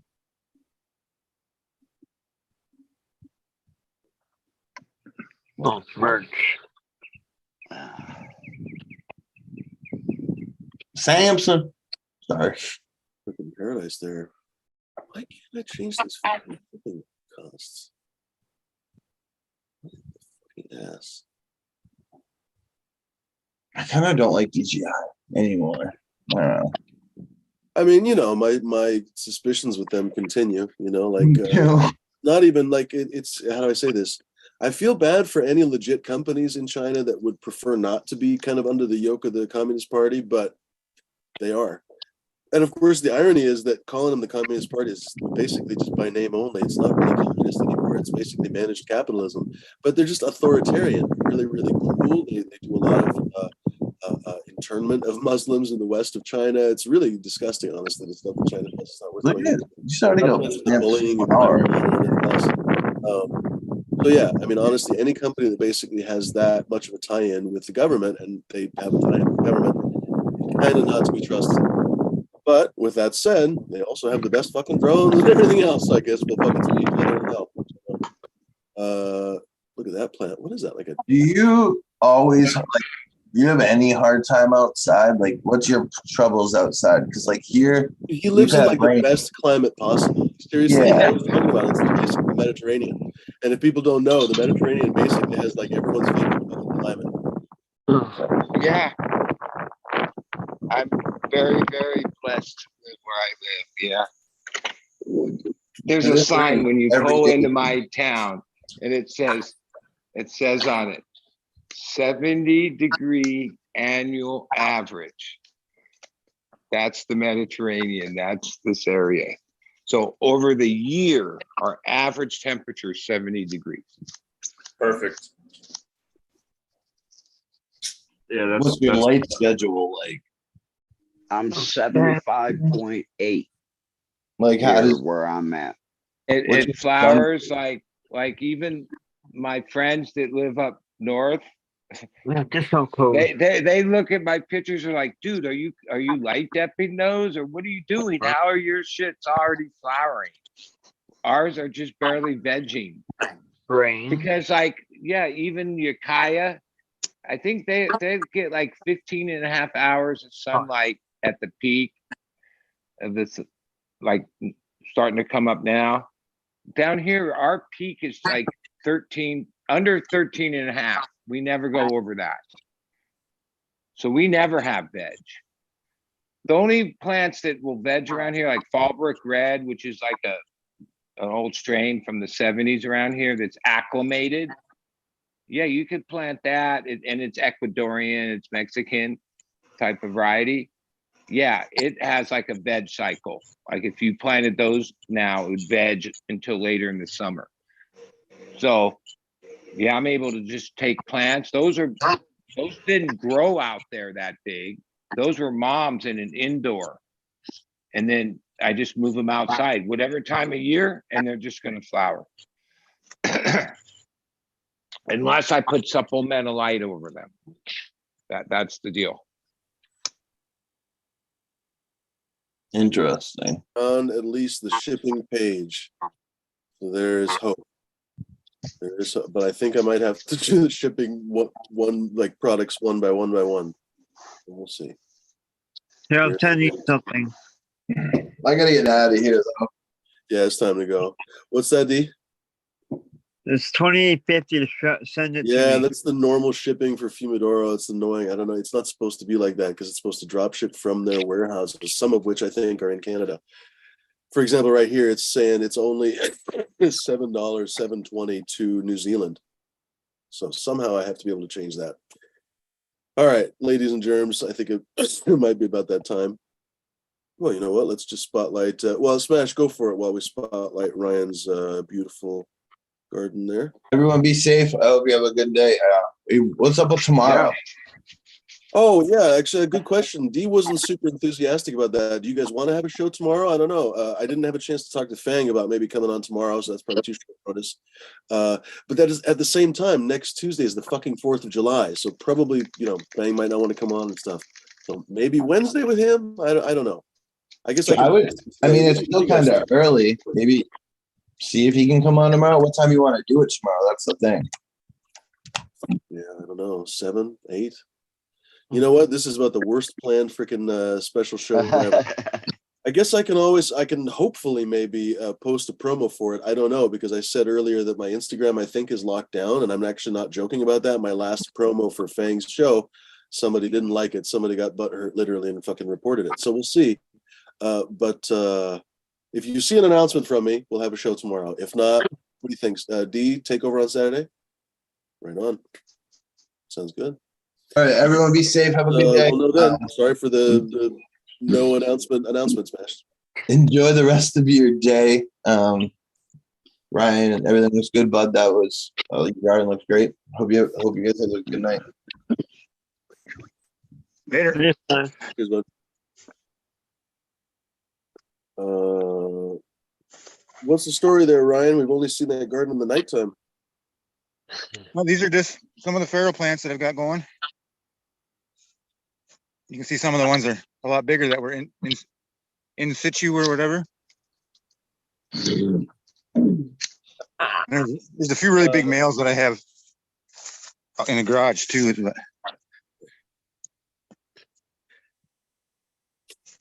Oh, merch. Samson. Sorry. Freaking paradise there. Why can't I change these fucking shipping costs? What the fucking ass. I kind of don't like DJI anymore. I don't know. I mean, you know, my suspicions with them continue. You know, like Me too. not even like it's how do I say this? I feel bad for any legit companies in China that would prefer not to be kind of under the yoke of the Communist Party, but they are. And of course, the irony is that calling them the Communist Party is basically just by name only. It's not really communist anymore. It's basically managed capitalism. But they're just authoritarian, really, really cruel. They do a lot of internment of Muslims in the west of China. It's really disgusting, honestly, the stuff that China does. It's not worth Look going at into. you starting Not to to mention go. the bullying and everything else. So yeah, I mean, honestly, any company that basically has that much of a tie-in with the government, and they have a tie-in with the government, kind of not to be trusted. But with that said, they also have the best fucking drones and everything else. So I guess we'll fucking see each other and help. Look at that plant. What is that? Like a Do you always like? Do you have any hard time outside? Like, what's your troubles outside? Because like here, he lives We've in had like the rain. best climate possible. Seriously, Yeah. I was talking about it. It's basically the Mediterranean. And if people don't know, the Mediterranean basically has like everyone's favorite fucking climate. Yeah. I'm very, very blessed with where I live. Yeah. There's And a this sign rain when you every pull day. into my town, and it says on it, 70-degree annual average. That's the Mediterranean. That's this area. So over the year, our average temperature is 70 degrees. Perfect. Yeah, that's What's your light schedule like? I'm 75.8 Like, how here does where I'm at. It, What's it your flowers like even my friends that live up north, Yeah, just so cold. they look at my pictures and are like, dude, are you light depping those, or what are you doing? How are your shits already flowering? Ours are just barely vegging. Rain. Because like, yeah, even Ukiah, I think they get like 15 and a half hours of sunlight at the peak of this, like starting to come up now. Down here, our peak is like 13, under 13 and a half. We never go over that. So we never have veg. The only plants that will veg around here, like Fallbrook Red, which is like an old strain from the 70s around here that's acclimated. Yeah, you could plant that, and it's Ecuadorian, it's Mexican type of variety. Yeah, it has like a veg cycle. Like if you planted those now, it would veg until later in the summer. So yeah, I'm able to just take plants. Those didn't grow out there that big. Those were moms in an indoor. And then I just move them outside, whatever time of year, and they're just gonna flower. Unless I put supplemental light over them. That's the deal. interesting? On at least the shipping page. So there is hope. There is hope, but I think I might have to do the shipping one like products one by one by one. We'll see. Here, I'll send you something. I gotta get out of here though. Yeah, it's time to go. What's that, D? It's $28.50 to send it Yeah, to me. that's the normal shipping for Fumidoro. It's annoying. I don't know. It's not supposed to be like that because it's supposed to drop ship from their warehouses, some of which I think are in Canada. For example, right here, it's saying it's only $7.720 to New Zealand. So somehow I have to be able to change that. All right, ladies and germs, I think it might be about that time. Well, you know what? Let's just spotlight. Well, Smash, go for it while we spotlight Ryan's beautiful garden there. Everyone be safe. I hope you have a good day. Hey, what's up with tomorrow? Oh, yeah, actually, a good question. Dee wasn't super enthusiastic about that. Do you guys want to have a show tomorrow? I don't know. I didn't have a chance to talk to Fang about maybe coming on tomorrow, so that's probably too short notice. But that is at the same time, next Tuesday is the fucking 4th of July, so probably, you know, Fang might not want to come on and stuff. So maybe Wednesday with him? I don't know. I guess I would. I mean, it's still kind of early. Maybe see if he can come on tomorrow. What time you want to do it tomorrow? That's the thing. Yeah, I don't know. 7, 8? You know what? This is about the worst planned freaking special show ever. I guess I can hopefully maybe post a promo for it. I don't know, because I said earlier that my Instagram, I think, is locked down, and I'm actually not joking about that. My last promo for Fang's show, somebody didn't like it. Somebody got butthurt literally and fucking reported it. So we'll see. But if you see an announcement from me, we'll have a show tomorrow. If not, what do you think? D, take over on Saturday? Right on. Sounds good. All right, everyone be safe. Have a good day. Well, no, then. Sorry for the no announcement smash. Enjoy the rest of your day. Ryan, and everything looks good, bud. That was your garden looks great. Hope you guys have a good night. Later. Here's one. What's the story there, Ryan? We've only seen that garden in the nighttime. Well, these are just some of the farrow plants that I've got going. You can see some of the ones that are a lot bigger that were in situ or whatever. There's a few really big males that I have in the garage too. Do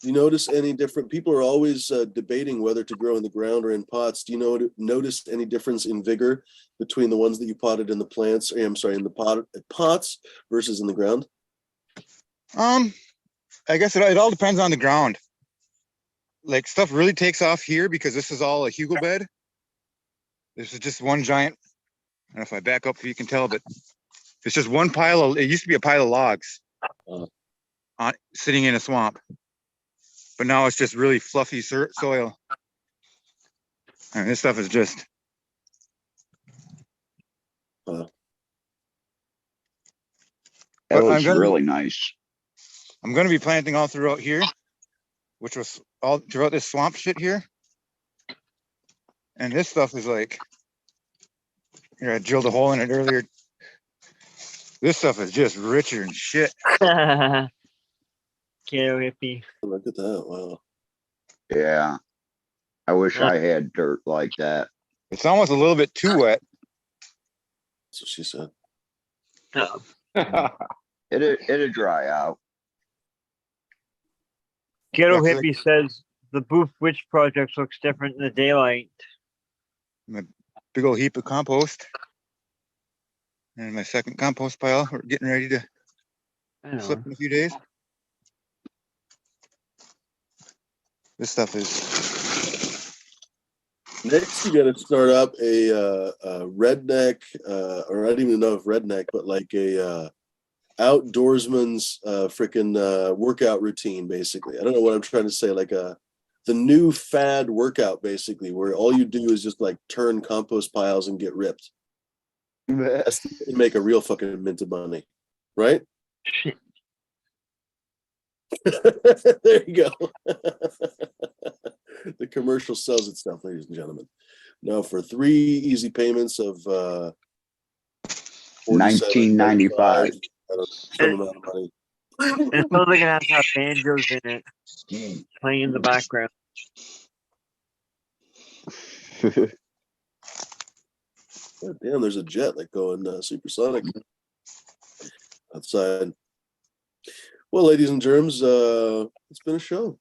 you notice any different? People are always debating whether to grow in the ground or in pots. Do you notice any difference in vigor between the ones that you potted in the plants? I'm sorry, in the pots versus in the ground? I guess it all depends on the ground. Like stuff really takes off here because this is all a hugel bed. This is just one giant. I don't know if I back up so you can tell, but it's just one pile of. It used to be a pile of logs sitting in a swamp, but now it's just really fluffy soil. And this stuff is just. That looks really nice. I'm going to be planting all throughout here, which was all throughout this swamp shit here. And this stuff is like, here, I drilled a hole in it earlier. This stuff is just richer and shit. Kiddo hippie. Look at that. Wow. Yeah. I wish I had dirt like that. It's almost a little bit too wet. That's what she said. Oh. It'll dry out. Kiddo That's hippie says the Booth Witch project looks different in the daylight. Big old heap of compost. And my second compost pile. We're getting ready to I know. flip in a few days. This stuff is. Next, you got to start up a redneck, or I don't even know if redneck, but like a outdoorsman's freaking workout routine, basically. I don't know what I'm trying to say, like the new fad workout, basically, where all you do is just like turn compost piles and get ripped. That's to make a real fucking mint of money, right? There you go. The commercial sells itself, ladies and gentlemen. Now for 3 easy payments of $19.95. Some amount of money. It's probably gonna have banjos in it, playing in the background. God damn, there's a jet like going supersonic outside. Well, ladies and germs, it's been a show.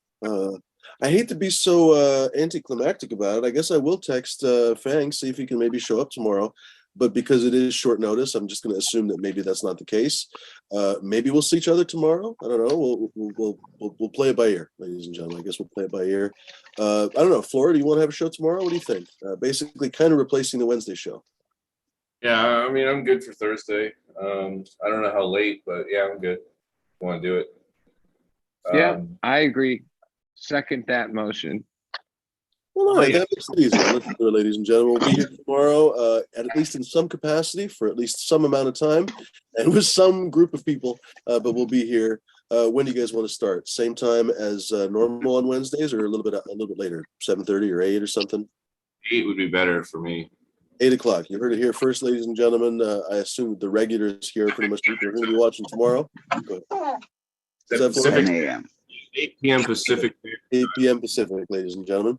I hate to be so anticlimactic about it. I guess I will text Fang, see if he can maybe show up tomorrow. But because it is short notice, I'm just going to assume that maybe that's not the case. Maybe we'll see each other tomorrow. I don't know. We'll play it by ear, ladies and gentlemen. I guess we'll play it by ear. I don't know. Flora, do you want to have a show tomorrow? What do you think? Basically, kind of replacing the Wednesday show. Yeah, I mean, I'm good for Thursday. I don't know how late, but yeah, I'm good. Want to do it? Yeah, I agree. Second that motion. Well, no, that makes it easy. Let's do it, ladies and gentlemen. We'll be here tomorrow, at least in some capacity, for at least some amount of time, and with some group of people. But we'll be here. When do you guys want to start? Same time as normal on Wednesdays, or a little bit later, 7:30 or 8 or something? 8 would be better for me. 8 o'clock. You heard it here first, ladies and gentlemen. I assume the regulars here, pretty much people are going to be watching tomorrow. Go ahead. Is that for 10 a.m. 8 p.m. Pacific. 8 p.m. Pacific, ladies and gentlemen.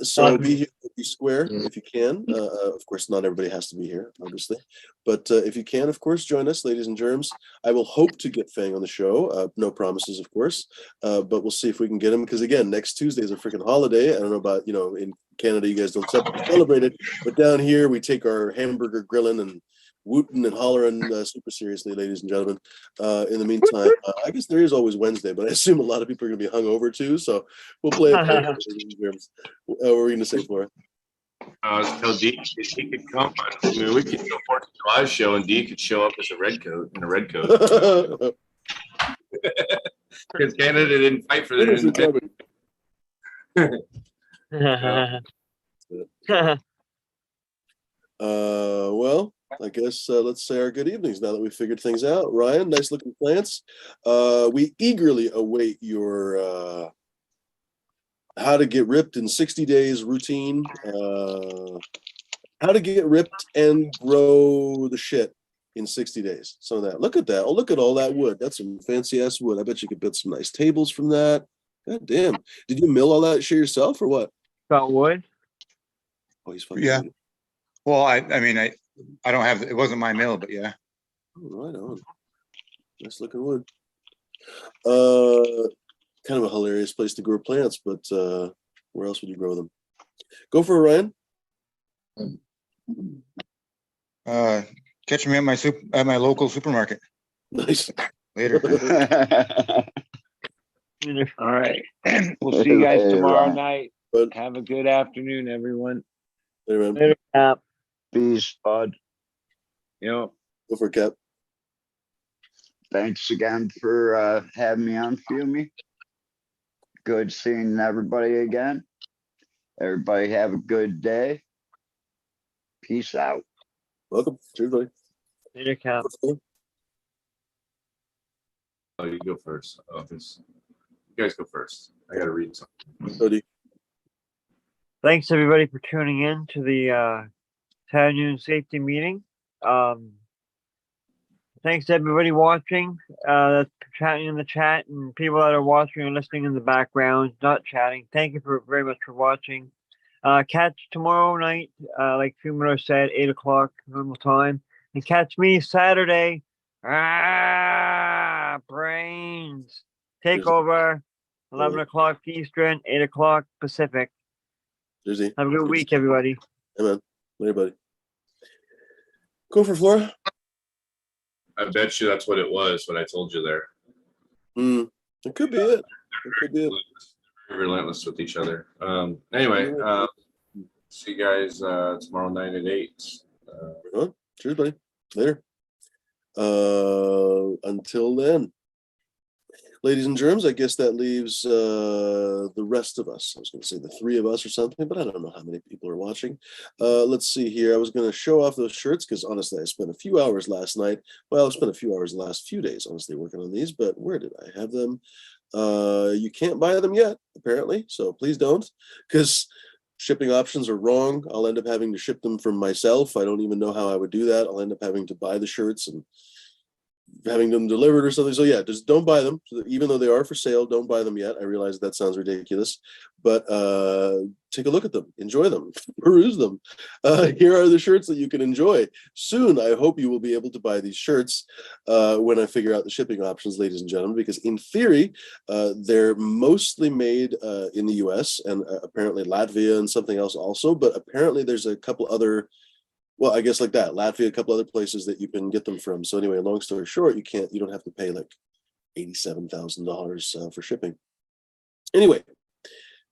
So be here be square if you can. Of course, not everybody has to be here, obviously, but if you can, of course, join us, ladies and germs. I will hope to get Fang on the show. No promises, of course, but we'll see if we can get him. Because again, next Tuesday is a freaking holiday. I don't know about in Canada, you guys don't celebrate it, but down here we take our hamburger grilling and wooting and hollering super seriously, ladies and gentlemen. In the meantime, I guess there is always Wednesday, but I assume a lot of people are going to be hungover too. So we'll play it. What were we going to say, Flora? Tell D if he could come on. I mean, we could do a 4th of July show, and D could show up as a red coat in a red coat because Canada didn't fight for their independence. Well, I guess let's say our good evenings now that we figured things out. Ryan, nice looking plants. We eagerly await your how to get ripped in 60 days routine. How to get ripped and grow the shit in 60 days. Some of that. Look at that. Oh, look at all that wood. That's some fancy ass wood. I bet you could build some nice tables from that. God damn. Did you mill all that shit yourself or what? Got wood? Oh, he's fucking Yeah. good. Well, I mean, I don't have, it wasn't my mill, but yeah. Oh, right on. Nice looking wood. Kind of a hilarious place to grow plants, but where else would you grow them? Go for it, Ryan. Catch me at my local supermarket Nice. later. All right. We'll see you guys tomorrow Right. night. But Have a good afternoon, everyone. there, man. Later, Cap. Peace, bud. Yep. Go for it, Cap. Thanks again for having me on, Fumi. Good seeing everybody again. Everybody have a good day. Peace out. Welcome. Cheers, buddy. Later, Cap. Oh, you go first. Oh, you guys go first. I got to read something. Cody. Thanks everybody for tuning in to the Town Union Safety meeting. Thanks to everybody watching, that's chatting in the chat, and people that are watching and listening in the background, not chatting. Thank you very much for watching. Catch tomorrow night, like Fumero said, 8 o'clock normal time, and catch me Saturday. Brains takeover, 11 o'clock Eastern, 8 o'clock Pacific. Jersey. Have a good week, everybody. Hey, man. Later, buddy. Go for Flora. I bet you that's what it was. What I told you there. It could be it. It could be it. Relentless with each other. Anyway, see you guys tomorrow night at 8. Cheers, buddy. Later. Until then, ladies and germs, I guess that leaves the rest of us. I was going to say the 3 of us or something, but I don't know how many people are watching. Let's see here. I was going to show off those shirts because honestly, I spent a few hours last night. Well, I spent a few hours the last few days, honestly, working on these, but where did I have them? You can't buy them yet, apparently, so please don't, because shipping options are wrong. I'll end up having to ship them from myself. I don't even know how I would do that. I'll end up having to buy the shirts and having them delivered or something. So yeah, just don't buy them. Even though they are for sale, don't buy them yet. I realize that sounds ridiculous, but take a look at them, enjoy them, peruse them. Here are the shirts that you can enjoy. Soon, I hope you will be able to buy these shirts when I figure out the shipping options, ladies and gentlemen, because in theory, they're mostly made in the US and apparently Latvia and something else also, but apparently there's a couple other, well, I guess like that, Latvia, a couple other places that you can get them from. So anyway, long story short, you don't have to pay like $87,000 for shipping. Anyway,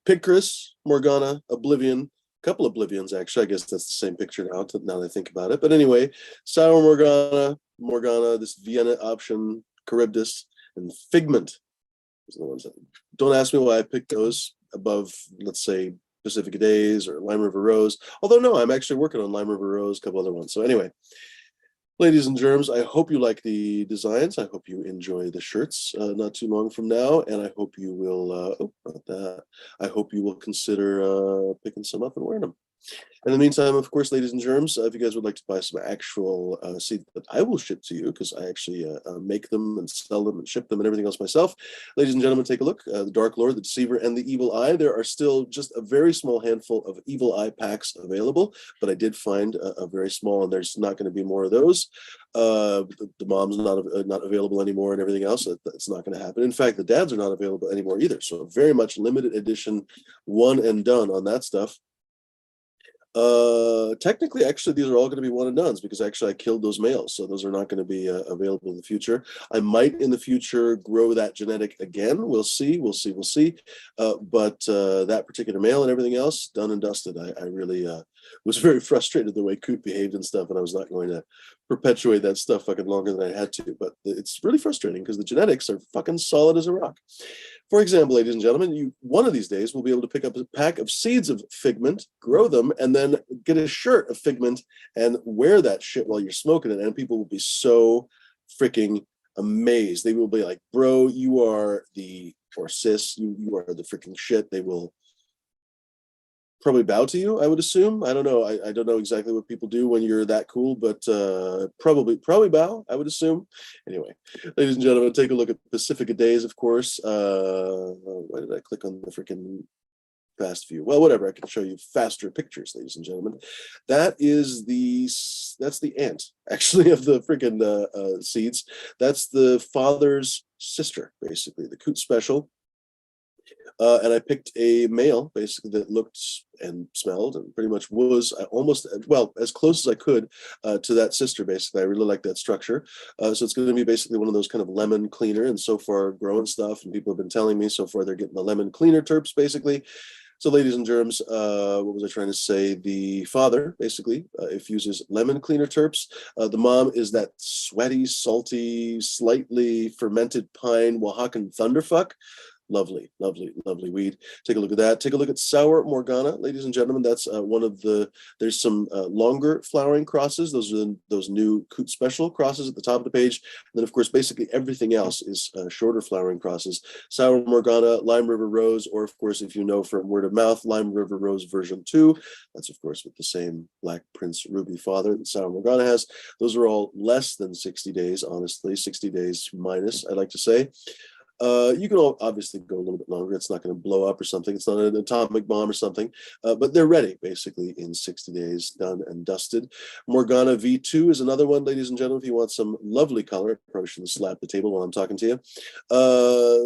Pig Chris, Morgana, Oblivion, a couple Oblivions actually. I guess that's the same picture now that I think about it. But anyway, Sour Morgana, this Vienna option, Charybdis, and Figment. Those are the ones that, don't ask me why I picked those above, let's say, Pacific Days or Lime River Rose. Although no, I'm actually working on Lime River Rose, a couple other ones. So anyway, ladies and germs, I hope you like the designs. I hope you enjoy the shirts not too long from now. And I hope you will, I hope you will consider picking some up and wearing them. In the meantime, of course, ladies and germs, if you guys would like to buy some actual seeds that I will ship to you, because I actually make them and sell them and ship them and everything else myself, ladies and gentlemen, take a look. The Dark Lord, the Deceiver, and the Evil Eye. There are still just a very small handful of Evil Eye packs available, but I did find a very small, and there's not going to be more of those. The mom's not available anymore and everything else. It's not going to happen. In fact, the dads are not available anymore either. So very much limited edition, one and done on that stuff. Technically, actually, these are all going to be one and dones because actually I killed those males, so those are not going to be available in the future. I might in the future grow that genetic again. We'll see. But that particular male and everything else, done and dusted. I really was very frustrated the way Coot behaved and stuff, and I was not going to perpetuate that stuff fucking longer than I had to. But it's really frustrating because the genetics are fucking solid as a rock. For example, ladies and gentlemen, you one of these days will be able to pick up a pack of seeds of Figment, grow them, and then get a shirt of Figment and wear that shit while you're smoking it. And people will be so freaking amazed. They will be like, bro, you are or sis, you are the freaking shit. They will probably bow to you, I would assume. I don't know. I don't know exactly what people do when you're that cool, but probably bow, I would assume. Anyway, ladies and gentlemen, take a look at Pacifica Days, of course. Why did I click on the freaking fast view? Well, whatever. I can show you faster pictures, ladies and gentlemen. That's the aunt, actually, of the freaking seeds. That's the father's sister, basically, the Coot Special. And I picked a male, basically, that looked and smelled and pretty much was almost, well, as close as I could to that sister, basically. I really like that structure. So it's going to be basically one of those kind of lemon cleaner, and so far growing stuff, and people have been telling me so far they're getting the lemon cleaner terps, basically. So ladies and germs, what was I trying to say? The father, basically, infuses lemon cleaner terps. The mom is that sweaty, salty, slightly fermented pine Oaxacan thunderfuck. Lovely, lovely, lovely weed. Take a look at that. Take a look at Sour Morgana, ladies and gentlemen. That's one of there's some longer flowering crosses. Those are those new Coot Special crosses at the top of the page. And then, of course, basically everything else is shorter flowering crosses. Sour Morgana, Lime River Rose, or, of course, if you know from word of mouth, Lime River Rose version 2. That's, of course, with the same Black Prince Ruby father that Sour Morgana has. Those are all less than 60 days, honestly, 60 days minus, I'd like to say. You can obviously go a little bit longer. It's not going to blow up or something. It's not an atomic bomb or something, but they're ready basically in 60 days, done and dusted. Morgana V2 is another one, ladies and gentlemen. If you want some lovely color, I probably shouldn't slap the table while I'm talking to you.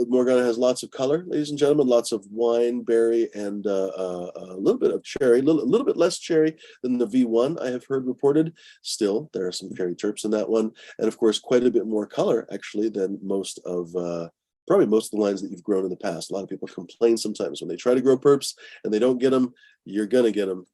Morgana has lots of color, ladies and gentlemen, lots of wine, berry, and a little bit of cherry, a little bit less cherry than the V1 I have heard reported. Still, there are some cherry terps in that one. And of course, quite a bit more color actually than probably most of the lines that you've grown in the past. A lot of people complain sometimes when they try to grow perps and they don't get them. You're going to get them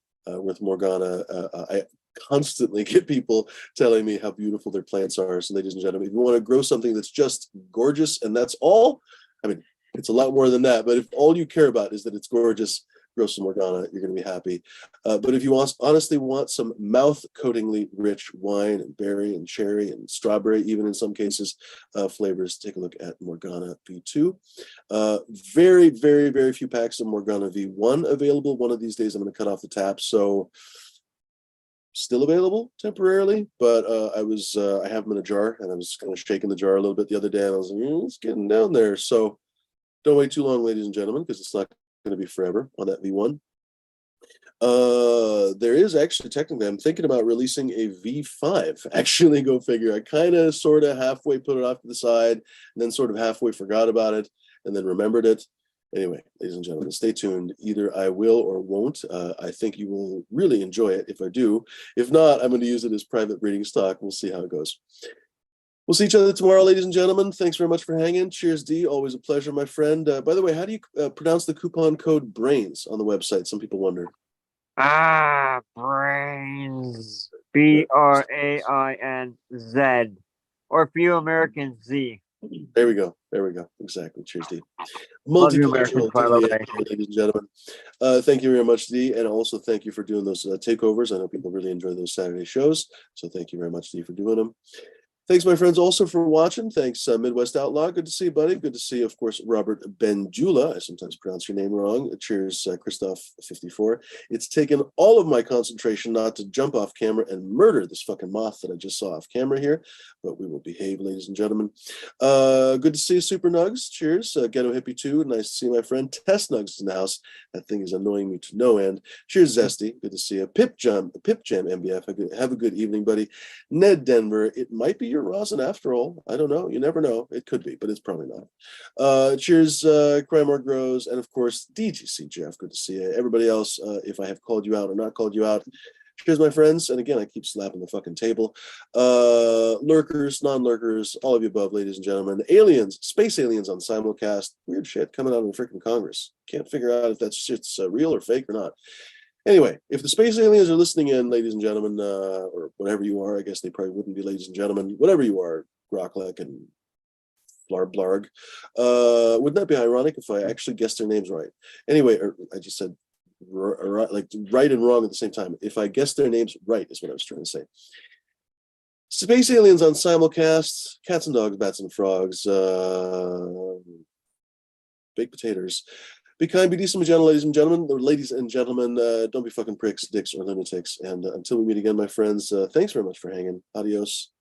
with Morgana. I constantly get people telling me how beautiful their plants are. So ladies and gentlemen, if you want to grow something that's just gorgeous and that's all, I mean, it's a lot more than that. But if all you care about is that it's gorgeous, grow some Morgana, you're going to be happy. But if you honestly want some mouth-coatingly rich wine and berry and cherry and strawberry, even in some cases, flavors, take a look at Morgana V2. Very, very, very few packs of Morgana V1 available. One of these days, I'm going to cut off the tap. So still available temporarily, but I have them in a jar, and I was kind of shaking the jar a little bit the other day, and I was like, it's getting down there. So don't wait too long, ladies and gentlemen, because it's not going to be forever on that V1. There is actually technically, I'm thinking about releasing a V5. Actually, go figure. I kind of sort of halfway put it off to the side and then sort of halfway forgot about it and then remembered it. Anyway, ladies and gentlemen, stay tuned. Either I will or won't. I think you will really enjoy it if I do. If not, I'm going to use it as private breeding stock. We'll see how it goes. We'll see each other tomorrow, ladies and gentlemen. Thanks very much for hanging. Cheers, D. Always a pleasure, my friend. By the way, how do you pronounce the coupon code BRAINS on the website? Some people wonder. Brains. BRAINZ. Or for you Americans, Z. There we go. There we go. Exactly. Cheers, D. Love you, Americans, by the way. Ladies and gentlemen. Thank you very much, D. And also thank you for doing those takeovers. I know people really enjoy those Saturday shows. So thank you very much, D, for doing them. Thanks, my friends, also for watching. Thanks, Midwest Outlaw. Good to see you, buddy. Good to see you, of course, Robert Benjula. I sometimes pronounce your name wrong. Cheers, Christoph54. It's taken all of my concentration not to jump off camera and murder this fucking moth that I just saw off camera here, but we will behave, ladies and gentlemen. Good to see you, Super Nugs. Cheers. Ghetto Hippie 2. Nice to see my friend Tess Nugs in the house. That thing is annoying me to no end. Cheers, Zesty. Good to see you. Pip Jam MBF. Have a good evening, buddy. Ned Denver. It might be your rosin after all. I don't know. You never know. It could be, but it's probably not. Cheers, Crymore Grows, and of course DGC Jeff. Good to see you. Everybody else, if I have called you out or not called you out, cheers, my friends. And again, I keep slapping the fucking table. Lurkers, non-lurkers, all of you above, ladies and gentlemen. Aliens, space aliens on simulcast. Weird shit coming out of the freaking Congress. Can't figure out if that shit's real or fake or not. Anyway, if the space aliens are listening in, ladies and gentlemen, or whatever you are, I guess they probably wouldn't be ladies and gentlemen, whatever you are, Grocklek and Blarg Blarg, wouldn't that be ironic if I actually guessed their names right? Anyway, I just said like right and wrong at the same time. If I guessed their names right is what I was trying to say. Space aliens on simulcast, cats and dogs, bats and frogs, baked potatoes. Be kind, be decent, be gentle, ladies and gentlemen. Ladies and gentlemen, don't be fucking pricks, dicks, or lunatics. And until we meet again, my friends, thanks very much for hanging. Adios.